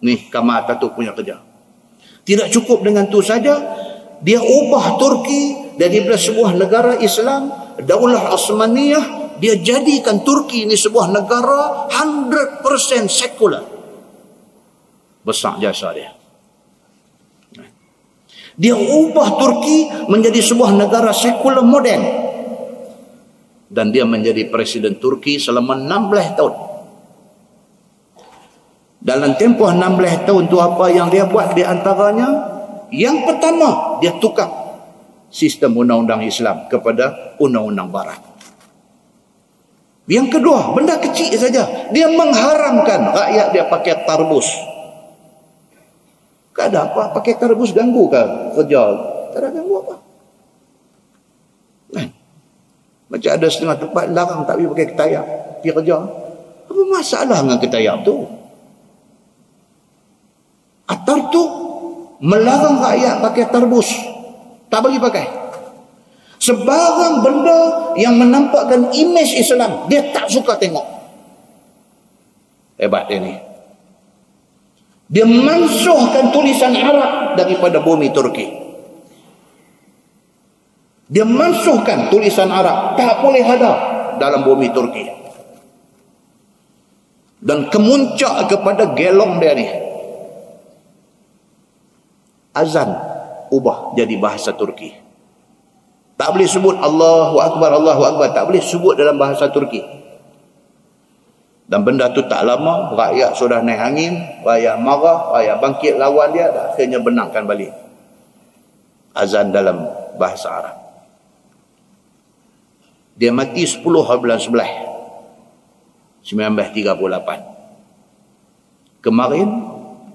Nih Kemal Atatürk punya kerja. Tidak cukup dengan itu saja, dia ubah Turki daripada sebuah negara Islam, Daulah Osmaniyah, dia jadikan Turki ini sebuah negara 100% sekular. Besar jasa dia. Dia ubah Turki menjadi sebuah negara sekular moden. Dan dia menjadi presiden Turki selama 16 tahun. Dalam tempoh 16 tahun itu apa yang dia buat di antaranya? Yang pertama, dia tukar sistem undang-undang Islam kepada undang-undang Barat. Yang kedua, benda kecil saja, dia mengharamkan rakyat dia pakai tarbus. Tak ada apa, pakai tarbus ganggu ke kerja? Tak ada ganggu apa. Macam ada setengah tempat larang tak pergi pakai ketayap pergi kerja. Apa masalah dengan ketayap tu? Atatürk melarang rakyat pakai tarbus, tak bagi pakai. Sebarang benda yang menampakkan imej Islam, dia tak suka tengok. Hebat dia ni. Dia mansuhkan tulisan Arab daripada bumi Turki. Dia mansuhkan tulisan Arab, tak boleh ada dalam bumi Turki. Dan kemuncak kepada gelong dia ni, azan ubah jadi bahasa Turki. Tak boleh sebut Allahu Akbar, Allahu Akbar, tak boleh sebut dalam bahasa Turki. Dan benda tu tak lama, rakyat sudah naik angin, rakyat marah, rakyat bangkit lawan dia, dan akhirnya benarkan balik azan dalam bahasa Arab. Dia mati 10 bulan 11 1938. Kemarin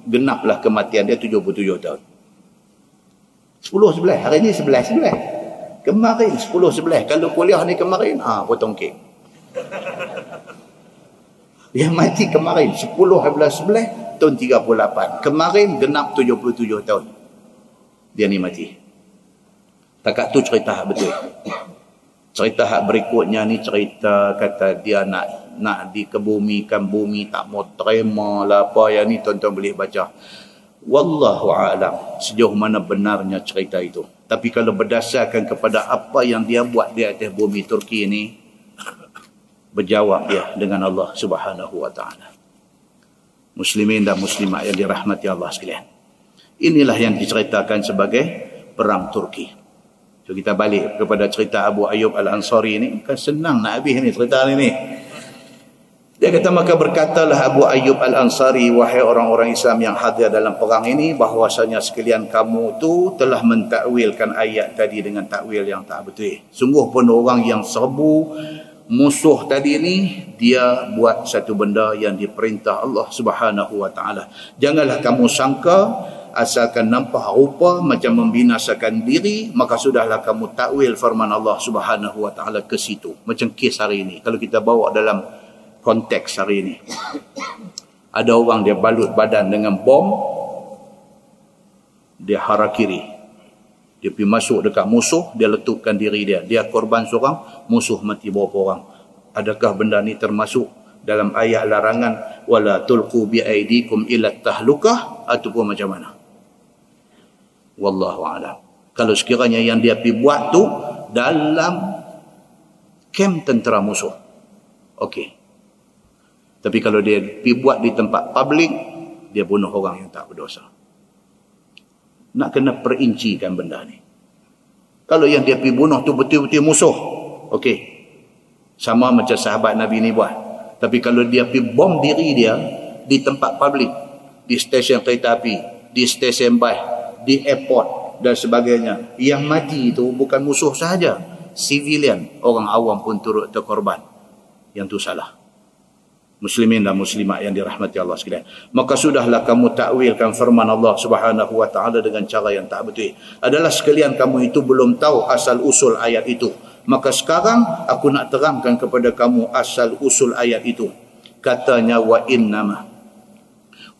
genaplah kematian dia 77 tahun. 10-11, hari ni 11-11. Kemarin 10-11. Kalau kuliah ni kemarin, potong kek. Dia mati kemarin 10-11 tahun 38. Kemarin genap 77 tahun. Dia ni mati. Takat tu cerita betul. Cerita hak berikutnya ni cerita kata dia nak dikebumikan bumi, tak mau terima lah apa yang ni, tuan-tuan boleh baca. Wallahu a'lam sejauh mana benarnya cerita itu. Tapi kalau berdasarkan kepada apa yang dia buat di atas bumi Turki ini, berjawab dia dengan Allah Subhanahu wa taala. Muslimin dan muslimat yang dirahmati Allah sekalian. Inilah yang diceritakan sebagai perang Turki. So kita balik kepada cerita Abu Ayyub Al-Ansari ini. Kan senang nak habis ni cerita ni. Dia kata, maka berkatalah Abu Ayyub Al-Ansari, wahai orang-orang Islam yang hadir dalam perang ini, bahwasanya sekalian kamu tu telah mentakwilkan ayat tadi dengan takwil yang tak betul. Sungguh pun orang yang serbu musuh tadi ni, dia buat satu benda yang diperintah Allah Subhanahu wa taala. Janganlah kamu sangka asalkan nampak rupa macam membinasakan diri, maka sudahlah kamu takwil firman Allah Subhanahu wa taala ke situ. Macam kes hari ini, kalau kita bawa dalam konteks hari ini, ada orang dia balut badan dengan bom, dia harakiri, dia pergi masuk dekat musuh, dia letupkan diri dia, dia korban seorang, musuh mati berapa orang. Adakah benda ni termasuk dalam ayat larangan wala tulqu bi aidikum ila tahlukah, ataupun macam mana? Wallahu a'lam. Kalau sekiranya yang dia pergi buat tu dalam kem tentera musuh, okey. Tapi kalau dia pergi buat di tempat publik, dia bunuh orang yang tak berdosa. Nak kena perincikan benda ni. Kalau yang dia pergi bunuh tu betul-betul musuh, okey, sama macam sahabat Nabi ni buat. Tapi kalau dia pergi bom diri dia di tempat publik, di stesen kereta api, di stesen bas, di airport dan sebagainya, yang mati itu bukan musuh sahaja, civilian, orang awam pun turut terkorban. Yang tu salah. Muslimin dan muslimat yang dirahmati Allah sekalian. Maka sudahlah kamu takwilkan firman Allah Subhanahu wa taala dengan cara yang tak betul. Adalah sekalian kamu itu belum tahu asal usul ayat itu. Maka sekarang aku nak terangkan kepada kamu asal usul ayat itu. Katanya wa innama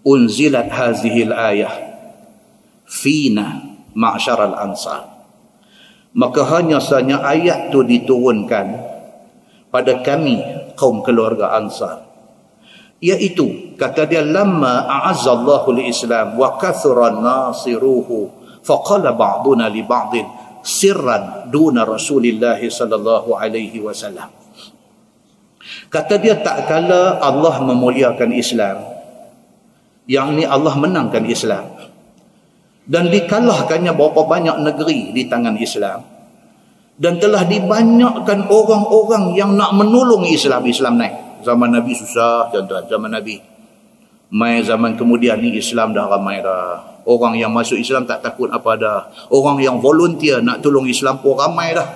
unzilat hazihil ayah fina ma'syaral ansar. Maka hanya sahaja ayat itu diturunkan pada kami kaum keluarga Ansar. Iaitu kata dia lamma a'azzallahu al-Islam wa kathura nasiruhu faqala ba'duna li ba'din sirran duna Rasulillah sallallahu alaihi wasallam. Kata dia tak kala Allah memuliakan Islam, yang ni Allah menangkan Islam dan dikalahkannya berapa banyak negeri di tangan Islam, dan telah dibanyakkan orang-orang yang nak menolong Islam naik. Zaman Nabi susah, tuan-tuan, zaman Nabi. Mai zaman kemudian ni Islam dah ramai dah. Orang yang masuk Islam tak takut apa dah. Orang yang volunteer nak tolong Islam pun ramai dah.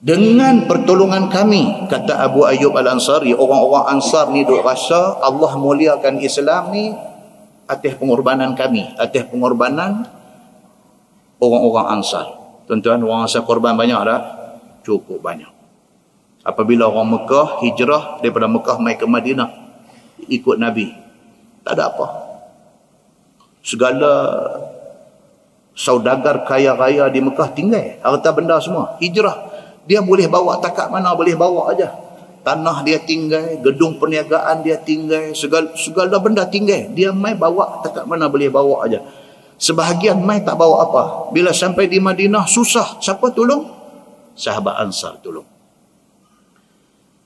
Dengan pertolongan kami, kata Abu Ayyub Al-Ansari, orang-orang Ansar ni duk rasa Allah muliakan Islam ni atas pengorbanan kami, atas pengorbanan orang-orang Ansar. Tuan-tuan, orang Ansar korban banyak dah? Cukup banyak. Apabila orang Mekah hijrah daripada Mekah mai ke Madinah ikut Nabi, tak ada apa. Segala saudagar kaya raya di Mekah tinggal, harta benda semua hijrah. Dia boleh bawa takat mana boleh bawa aja. Tanah dia tinggal, gedung perniagaan dia tinggal, segala benda tinggal. Dia mai bawa takat mana boleh bawa aja. Sebahagian mai tak bawa apa. Bila sampai di Madinah susah, siapa tolong? Sahabat Ansar tolong.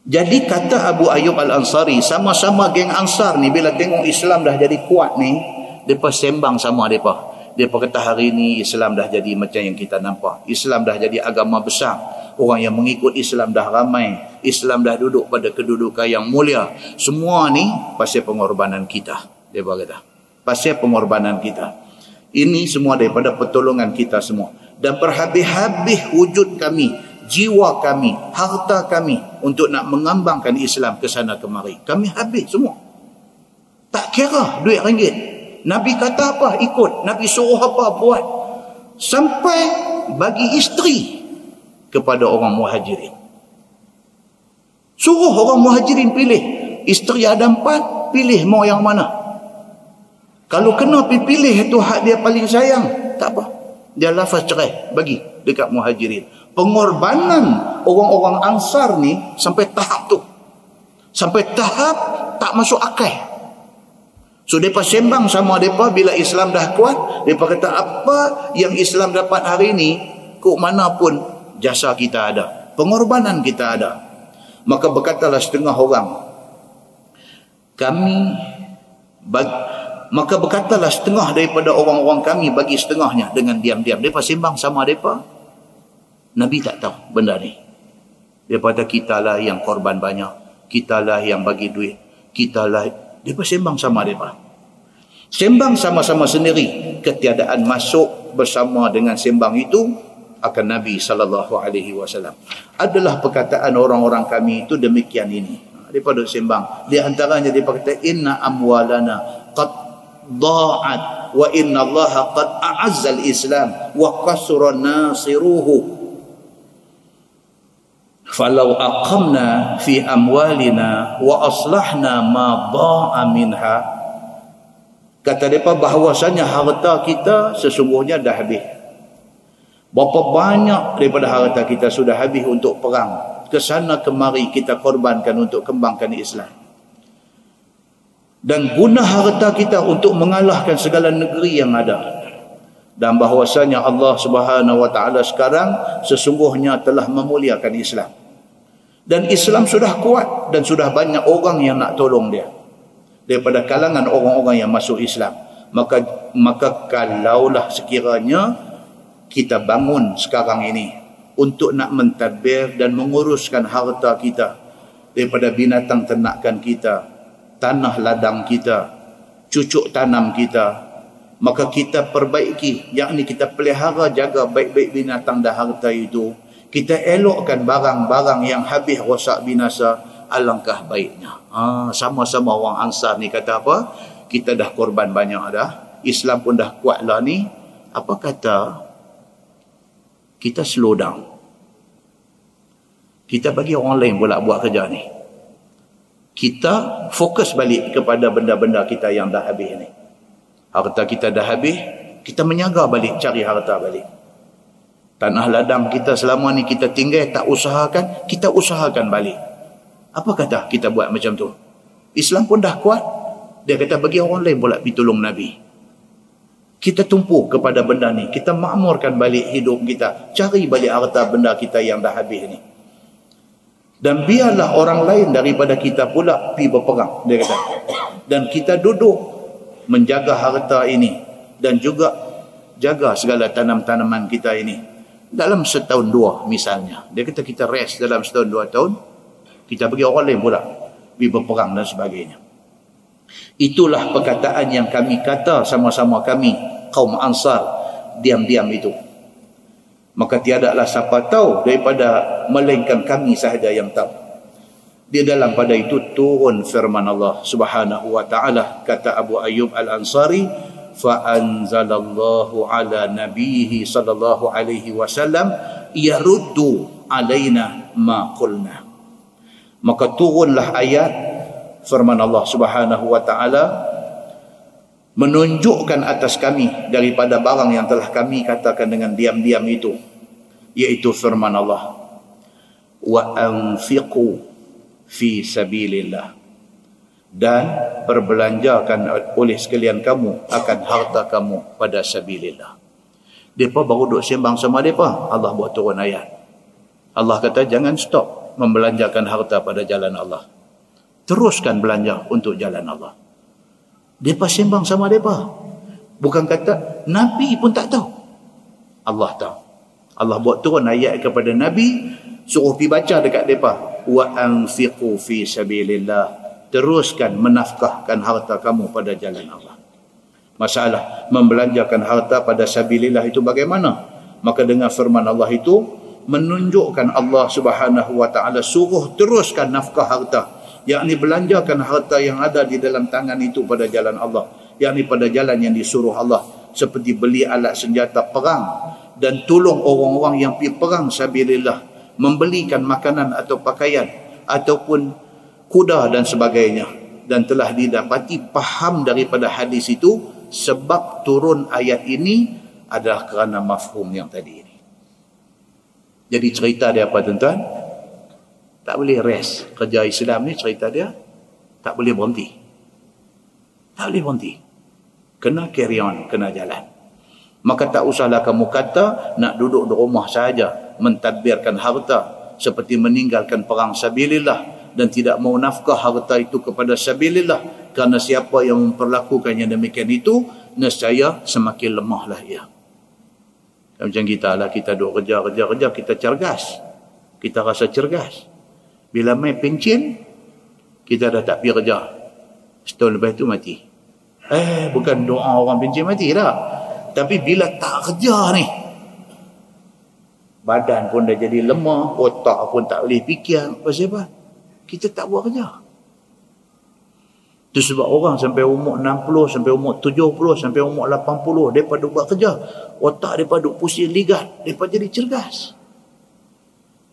Jadi kata Abu Ayyub Al-Ansari, sama-sama geng Ansar ni bila tengok Islam dah jadi kuat ni, mereka sembang sama mereka. Mereka kata hari ni Islam dah jadi macam yang kita nampak. Islam dah jadi agama besar. Orang yang mengikut Islam dah ramai. Islam dah duduk pada kedudukan yang mulia. Semua ni pasal pengorbanan kita. Mereka kata. Pasal pengorbanan kita. Ini semua daripada pertolongan kita semua. Dan berhabis-habis wujud kami, jiwa kami, harta kami untuk nak mengembangkan Islam ke sana kemari. Kami habis semua. Tak kira duit ringgit. Nabi kata apa, ikut. Nabi suruh apa, buat. Sampai bagi isteri kepada orang muhajirin. Suruh orang muhajirin pilih. Isteri ada 4, pilih mau yang mana. Kalau kena pilih itu hak dia paling sayang, tak apa. Dia lafaz cerai, bagi dekat muhajirin. Pengorbanan orang-orang Ansar ni sampai tahap tu. Sampai tahap tak masuk akal. So mereka sembang sama mereka bila Islam dah kuat. Mereka kata apa yang Islam dapat hari ni, kok mana pun jasa kita ada, pengorbanan kita ada. Maka berkatalah setengah orang, maka berkatalah setengah daripada orang-orang kami bagi setengahnya dengan diam-diam. Mereka sembang sama mereka. Nabi tak tahu benda ni. Dia kata kitalah yang korban banyak, kitalah yang bagi duit, kitalah. Dia sembang sama mereka. Sembang sama-sama sendiri. Ketiadaan masuk bersama dengan sembang itu akan Nabi SAW. Adalah perkataan orang-orang kami itu demikian ini. Daripada sembang. Di antaranya dia kata, inna amwalana qad da'at wa inna allaha qad a'azzal islam wa kasura nasiruhu. Falau aqamna fi amwalina wa aslahna ma dha'a minha. Kata mereka bahawasanya harta kita sesungguhnya dah habis. Berapa banyak daripada harta kita sudah habis untuk perang. Kesana kemari kita korbankan untuk kembangkan Islam. Dan guna harta kita untuk mengalahkan segala negeri yang ada. Dan bahawasanya Allah Subhanahu wa taala sekarang sesungguhnya telah memuliakan Islam. Dan Islam sudah kuat dan sudah banyak orang yang nak tolong dia. Daripada kalangan orang-orang yang masuk Islam. Maka kalaulah sekiranya kita bangun sekarang ini untuk nak mentadbir dan menguruskan harta kita daripada binatang ternakan kita, tanah ladang kita, cucuk tanam kita, maka kita perbaiki, yakni kita pelihara jaga baik-baik binatang dan harta itu. Kita elokkan barang-barang yang habis rosak binasa, alangkah baiknya. Sama-sama orang Ansar ni kata apa? Kita dah korban banyak dah. Islam pun dah kuat lah ni. Apa kata? Kita slow down. Kita bagi orang lain pula buat kerja ni. Kita fokus balik kepada benda-benda kita yang dah habis ni. Harta kita dah habis, kita menyaga balik, cari harta balik. Tanah ladang kita selama ni kita tinggal, tak usahakan, kita usahakan balik. Apa kata kita buat macam tu? Islam pun dah kuat. Dia kata bagi orang lain pula pergi tolong Nabi. Kita tumpu kepada benda ni. Kita makmurkan balik hidup kita. Cari balik harta benda kita yang dah habis ni. Dan biarlah orang lain daripada kita pula pergi berperang. Dia kata. Dan kita duduk menjaga harta ini. Dan juga jaga segala tanam-tanaman kita ini. Dalam setahun dua misalnya. Dia kata kita rest dalam setahun 2 tahun. Kita bagi orang lain pula pergi berperang dan sebagainya. Itulah perkataan yang kami kata sama-sama kami, kaum Ansar, diam-diam itu. Maka tiadalah siapa tahu daripada melainkan kami sahaja yang tahu. Di dalam pada itu turun firman Allah Subhanahu wa taala, kata Abu Ayyub Al-Ansari, fa anzalallahu ala nabiyhi sallallahu alaihi wasallam yaruddu alaina ma qulna. Maka turunlah ayat firman Allah Subhanahu wa taala menunjukkan atas kami daripada barang yang telah kami katakan dengan diam-diam itu, yaitu firman Allah, wa anfiqu fi sabilillah, dan berbelanjakan oleh sekalian kamu akan harta kamu pada sabilillah. Depa baru duk sembang sama depa, Allah buat turun ayat. Allah kata jangan stop membelanjakan harta pada jalan Allah. Teruskan belanja untuk jalan Allah. Depa sembang sama depa. Bukan kata Nabi pun tak tahu. Allah tahu. Allah buat turun ayat kepada Nabi, suruh pergi baca dekat depa, wa anfiqu fi sabilillah. Teruskan menafkahkan harta kamu pada jalan Allah. Masalah membelanjakan harta pada sabilillah itu bagaimana? Maka dengan firman Allah itu menunjukkan Allah Subhanahu wa taala suruh teruskan nafkah harta, yakni belanjakan harta yang ada di dalam tangan itu pada jalan Allah, yakni pada jalan yang disuruh Allah, seperti beli alat senjata perang dan tolong orang-orang yang pergi perang sabilillah, membelikan makanan atau pakaian ataupun kuda dan sebagainya. Dan telah didapati faham daripada hadis itu sebab turun ayat ini adalah kerana mafhum yang tadi ini. Jadi cerita dia apa tuan-tuan? Tak boleh rest. Kerja Islam ni cerita dia tak boleh berhenti. Tak boleh berhenti. Kena carry on, kena jalan. Maka tak usahlah kamu kata nak duduk di rumah sahaja, mentadbirkan harta seperti meninggalkan perang sabilillah dan tidak mau nafkah harta itu kepada sabilillah, kerana siapa yang memperlakukannya demikian itu nescaya semakin lemahlah ia. Macam kita lah, kita duduk kerja, kita cergas, kita rasa cergas. Bila main pencin, kita dah tak pergi kerja, setahun lepas itu mati. Bukan doa orang pencin mati dah, tapi bila tak kerja ni, badan pun dah jadi lemah, otak pun tak boleh fikir. Pasal apa? Kita tak buat kerja. Itu sebab orang sampai umur 60, sampai umur 70, sampai umur 80, mereka duk buat kerja. Otak mereka duk pusing ligat, mereka jadi cergas.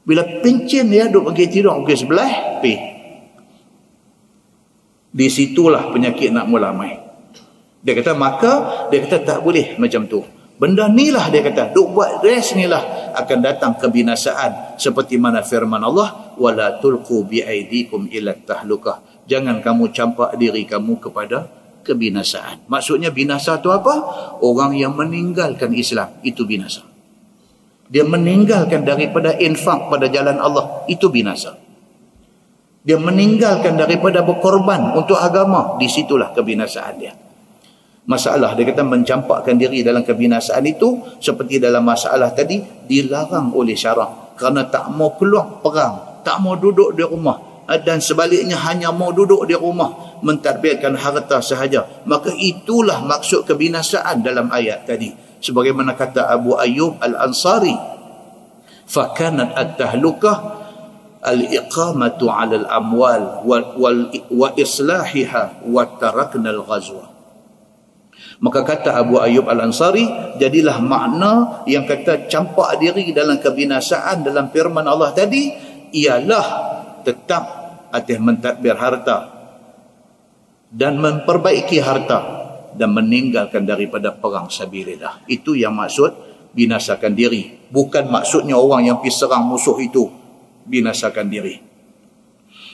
Bila pencin dia duk pergi tidur pukul 11, pergi. Di situlah penyakit nak mula main. Dia kata maka, dia kata tak boleh macam tu. Benda ni lah dia kata, duk buat rest ni lah akan datang kebinasaan, seperti mana firman Allah, wala tulqu biaidikum ila tahlukah. Jangan kamu campak diri kamu kepada kebinasaan. Maksudnya binasa tu apa? Orang yang meninggalkan Islam itu binasa. Dia meninggalkan daripada infak pada jalan Allah, itu binasa. Dia meninggalkan daripada berkorban untuk agama, di situlah kebinasaan dia. Masalah dia kata mencampakkan diri dalam kebinasaan itu seperti dalam masalah tadi dilarang oleh syarak, kerana tak mau keluar perang, tak mau duduk di rumah, dan sebaliknya hanya mau duduk di rumah mentadbirkan harta sahaja. Maka itulah maksud kebinasaan dalam ayat tadi, sebagaimana kata Abu Ayyub Al-Ansari, fakanat at-tahlukah al-iqamatu 'ala al-amwal wa islahiha wa tarakna al-ghazwa. Maka kata Abu Ayyub Al-Ansari, jadilah makna yang kata campak diri dalam kebinasaan dalam firman Allah tadi ialah tetap atas mentadbir harta dan memperbaiki harta dan meninggalkan daripada perang sabilillah. Itu yang maksud binasakan diri. Bukan maksudnya orang yang pergi serang musuh itu binasakan diri.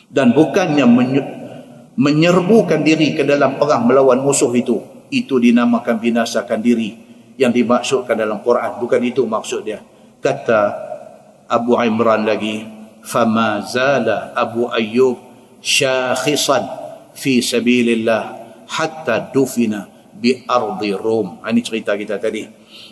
Dan bukannya menyerbukan diri ke dalam perang melawan musuh itu dinamakan binasakan diri yang dimaksudkan dalam Quran. Bukan itu maksud dia. Kata Abu Imran lagi, fama zala Abu Ayyub syakhisan fi sabilillah hatta dufina bi ardi Rum. Ini cerita kita tadi.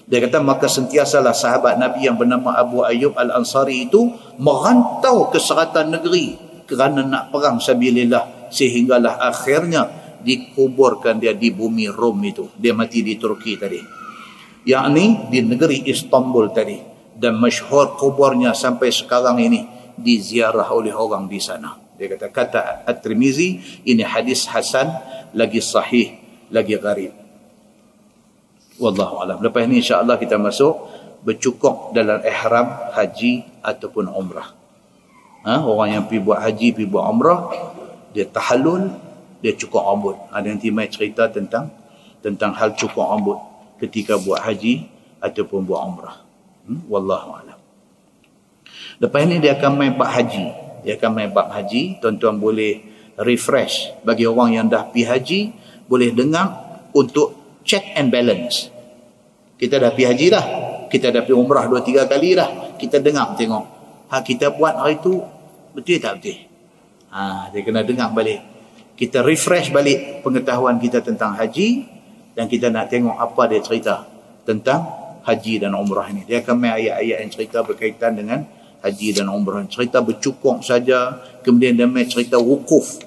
Dia kata maka sentiasalah sahabat Nabi yang bernama Abu Ayyub Al-Ansari itu merantau ke seratan negeri kerana nak perang sabilillah, sehinggalah akhirnya dikuburkan dia di bumi Rom itu. Dia mati di Turki tadi, yakni di negeri Istanbul tadi, dan masyhur kuburnya sampai sekarang ini diziarah oleh orang di sana. Dia kata At-Tirmizi, ini hadis hasan, lagi sahih, lagi gharib. Wallahu alam. Lepas ni insya-Allah kita masuk bercukup dalam ihram haji ataupun umrah. Orang yang pergi buat haji, pergi buat umrah, dia tahallul, dia cukur rambut. Ada nanti mai cerita tentang hal cukur rambut ketika buat haji ataupun buat umrah. Wallahu alam. Lepas ni dia akan main bab haji. Dia akan main bab haji. Tuan-tuan boleh refresh. Bagi orang yang dah pergi haji, boleh dengar untuk check and balance. Kita dah pergi haji dah. Kita dah pergi umrah 2-3 kali dah. Kita dengar tengok. Kita buat hari tu betul tak betul? Dia kena dengar balik. Kita refresh balik pengetahuan kita tentang haji, dan kita nak tengok apa dia cerita tentang haji dan umrah ini. Dia akan main ayat-ayat yang cerita berkaitan dengan haji dan umrah. Cerita bercukup saja, kemudian dia main cerita wukuf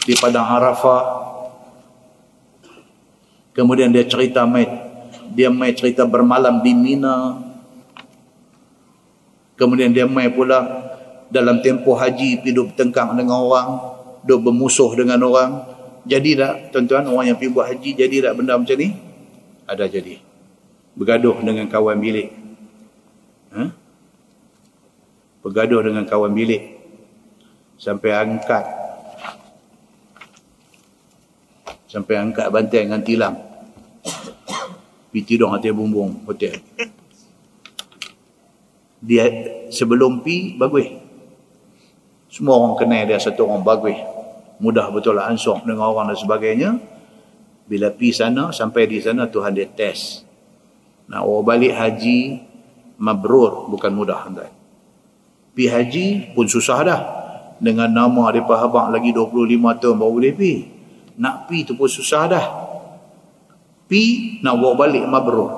di Padang Arafah. Kemudian dia main cerita bermalam di Mina. Kemudian dia main pula dalam tempoh haji hidup bertengkar dengan orang, duk bermusuh dengan orang. Jadi tak tuan-tuan, orang yang pergi buat haji, jadi tak benda macam ni? Ada jadi. Bergaduh dengan kawan bilik. Bergaduh dengan kawan bilik. Sampai angkat bantai dengan tilam. Pergi tidur atas bumbung hotel. Dia sebelum pergi bagus. Semua orang kenal dia satu orang bagus. Mudah betul lah ansur dengan orang dan sebagainya. Bila pergi sana, sampai di sana Tuhan dia test. Nak orang balik haji mabrur bukan mudah. Pergi haji pun susah dah. Dengan nama dia habang lagi 25 tahun baru boleh pergi. Nak pergi tu pun susah dah. Pergi nak bawa balik mabrur.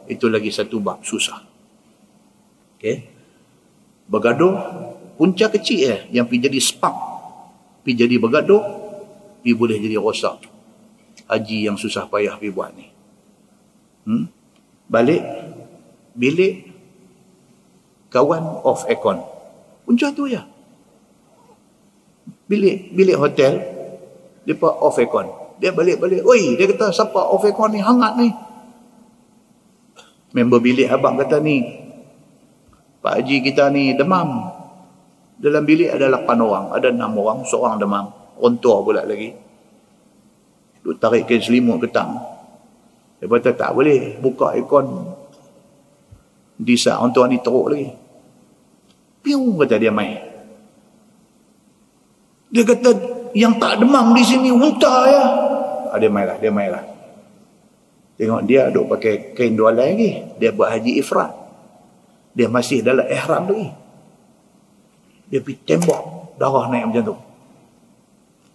Itu lagi satu bab susah. Okay. Bergaduh punca kecil yang pergi jadi spark, pergi jadi bergaduh, pergi boleh jadi rosak haji yang susah payah pergi buat ni. Balik bilik kawan off aircon, punca tu ya. Bilik hotel depa off aircon, dia balik, oi, dia kata siapa off aircon ni, hangat ni. Member bilik abang kata ni, Pak Haji kita ni demam. Dalam bilik ada 8 orang, ada 6 orang, seorang demam. Ontor pula lagi. Duk tarik kain selimut ketang. Dia kata tak boleh buka aircon. Di saat ontor ni teruk lagi. Piu kata dia main. Dia kata yang tak demam di sini unta ya. Dia main lah. Tengok dia duk pakai kain 2 helai lagi. Dia buat haji ifrat. Dia masih dalam ihram lagi. Dia pergi tembak, darah naik macam tu.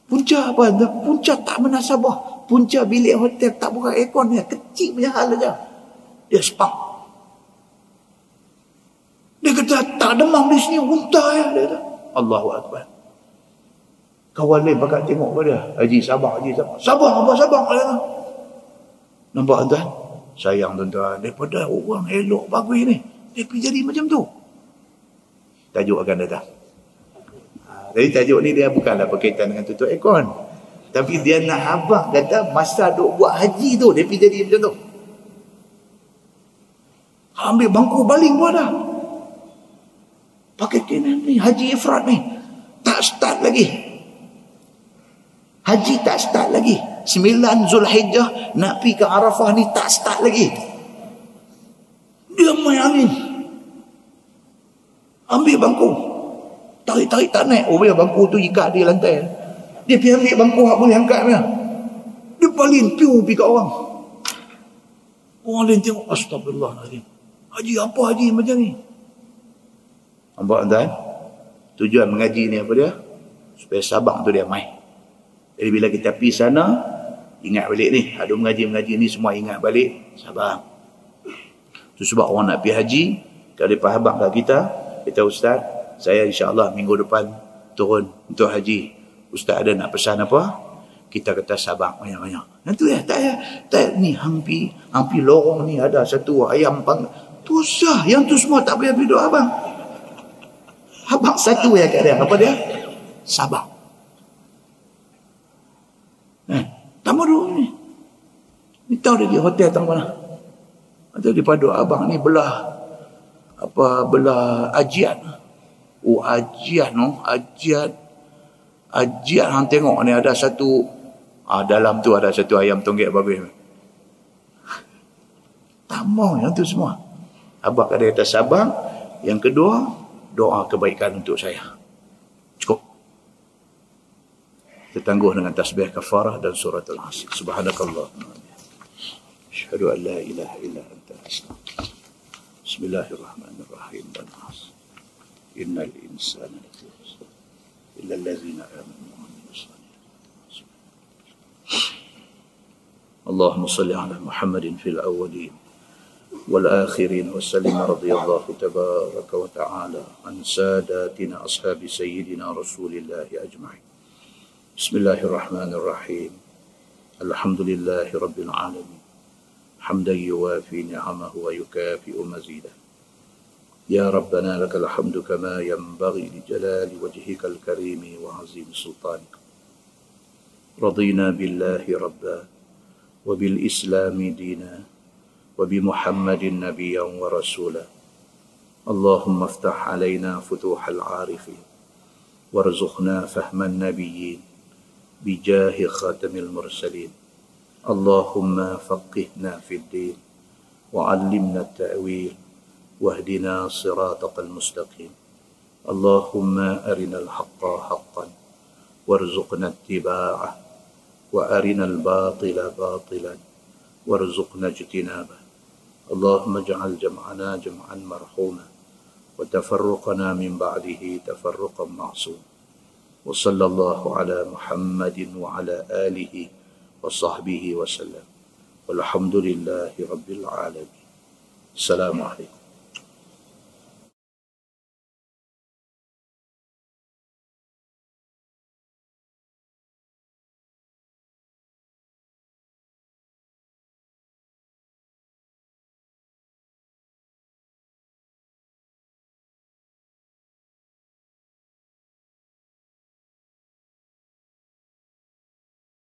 Punca apa? Punca tak menasabah. Punca bilik hotel tak buka aircon ni. Kecil punya hal saja. Dia spark. Dia kata tak demam di sini, unta ya. Dia kata, Allahu Akbar. Kawan lain pakat tengok pada dia. Haji sabar. Sabar. Nampak tuan? Sayang tuan-tuan. Daripada orang elok bagus ni, dia pergi jadi macam tu. Tajuk akan datang. Jadi tajuk ni dia bukanlah berkaitan dengan tutup aircon. Tapi dia nak abang kata masa duk buat haji tu dia pergi jadi macam tu. Ambil bangku baling pun dah. Pakai kain ni haji ifrat ni. Tak start lagi. Haji tak start lagi. 9 Zulhijjah nak pergi ke Arafah ni tak start lagi. Dia main angin. Ambil bangku. Tarik-tarik tak naik. Oh, biar bangku tu ikat di lantai. Dia pergi ambil bangku hak boleh angkat dia. Dia paling piu pergi kat orang. Orang lain tengok, astagfirullahaladzim. Haji apa haji macam ni? Nampak tuan? Tujuan mengaji ni apa dia? Supaya Sabang tu dia main. Jadi bila kita pergi sana, ingat balik ni. Ada mengaji-mengaji ni semua ingat balik Sabang. Itu sebab orang nak pergi haji, kalau dia faham kat kita, kata Ustaz, saya insyaAllah minggu depan turun untuk haji. Ustaz ada nak pesan apa? Kita kata Sabang banyak-banyak. Yang tu ya, tak ni hampir lorong ni ada satu ayam pang. Tu sah, yang tu semua tak payah pergi doa abang. Abang satu ya kat dia. Apa dia? Sabang. Tamu dulu ni. Ni tahu dia di hotel tang mana? Atau di padu abang ni belah ajian. Oh ajian hang tengok ni ada satu dalam tu ada satu ayam tonggek bagus. Tamu yang tu semua. Abang kata Sabang. Yang kedua, doa kebaikan untuk saya. Cukup. Kita tangguh dengan tasbih kafarah dan suratul Asr. Subhanakallah. Asyhadu an la ilaha illa anta astaghfiruka. Bismillahirrahmanirrahim. Innal insana lafi khusr illa allazina amanu wa amilus salihati. Allahumma salli ala Muhammadin fil awwalin والآخرين وسلم رضي الله تبارك وتعالى عن ساداتنا أصحاب سيدنا رسول الله أجمعين. بسم الله الرحمن الرحيم. الحمد لله رب العالمين حمدا يوافي نعمه ويكافئ مزيده. يا ربنا لك الحمد كما ينبغي لجلال وجهك الكريم وعظيم سلطانك. رضينا بالله ربا وبالإسلام دينا وبمحمد نبيا ورسولا. اللهم افتح علينا فتوح العارفين وارزقنا فهم النبيين بجاه خاتم المرسلين. اللهم فقهنا في الدين وعلمنا التأويل واهدنا صراطك المستقيم. اللهم أرنا الحق حقا وارزقنا اتباعه وأرنا الباطل باطلا وارزقنا اجتنابه. اللهم اجعل جمعنا جمعا مرحوما وتفرقنا من بعده تفرقا معصوما. وصلى الله على محمد وعلى آله وصحبه وسلم والحمد لله رب العالمين. السلام عليكم.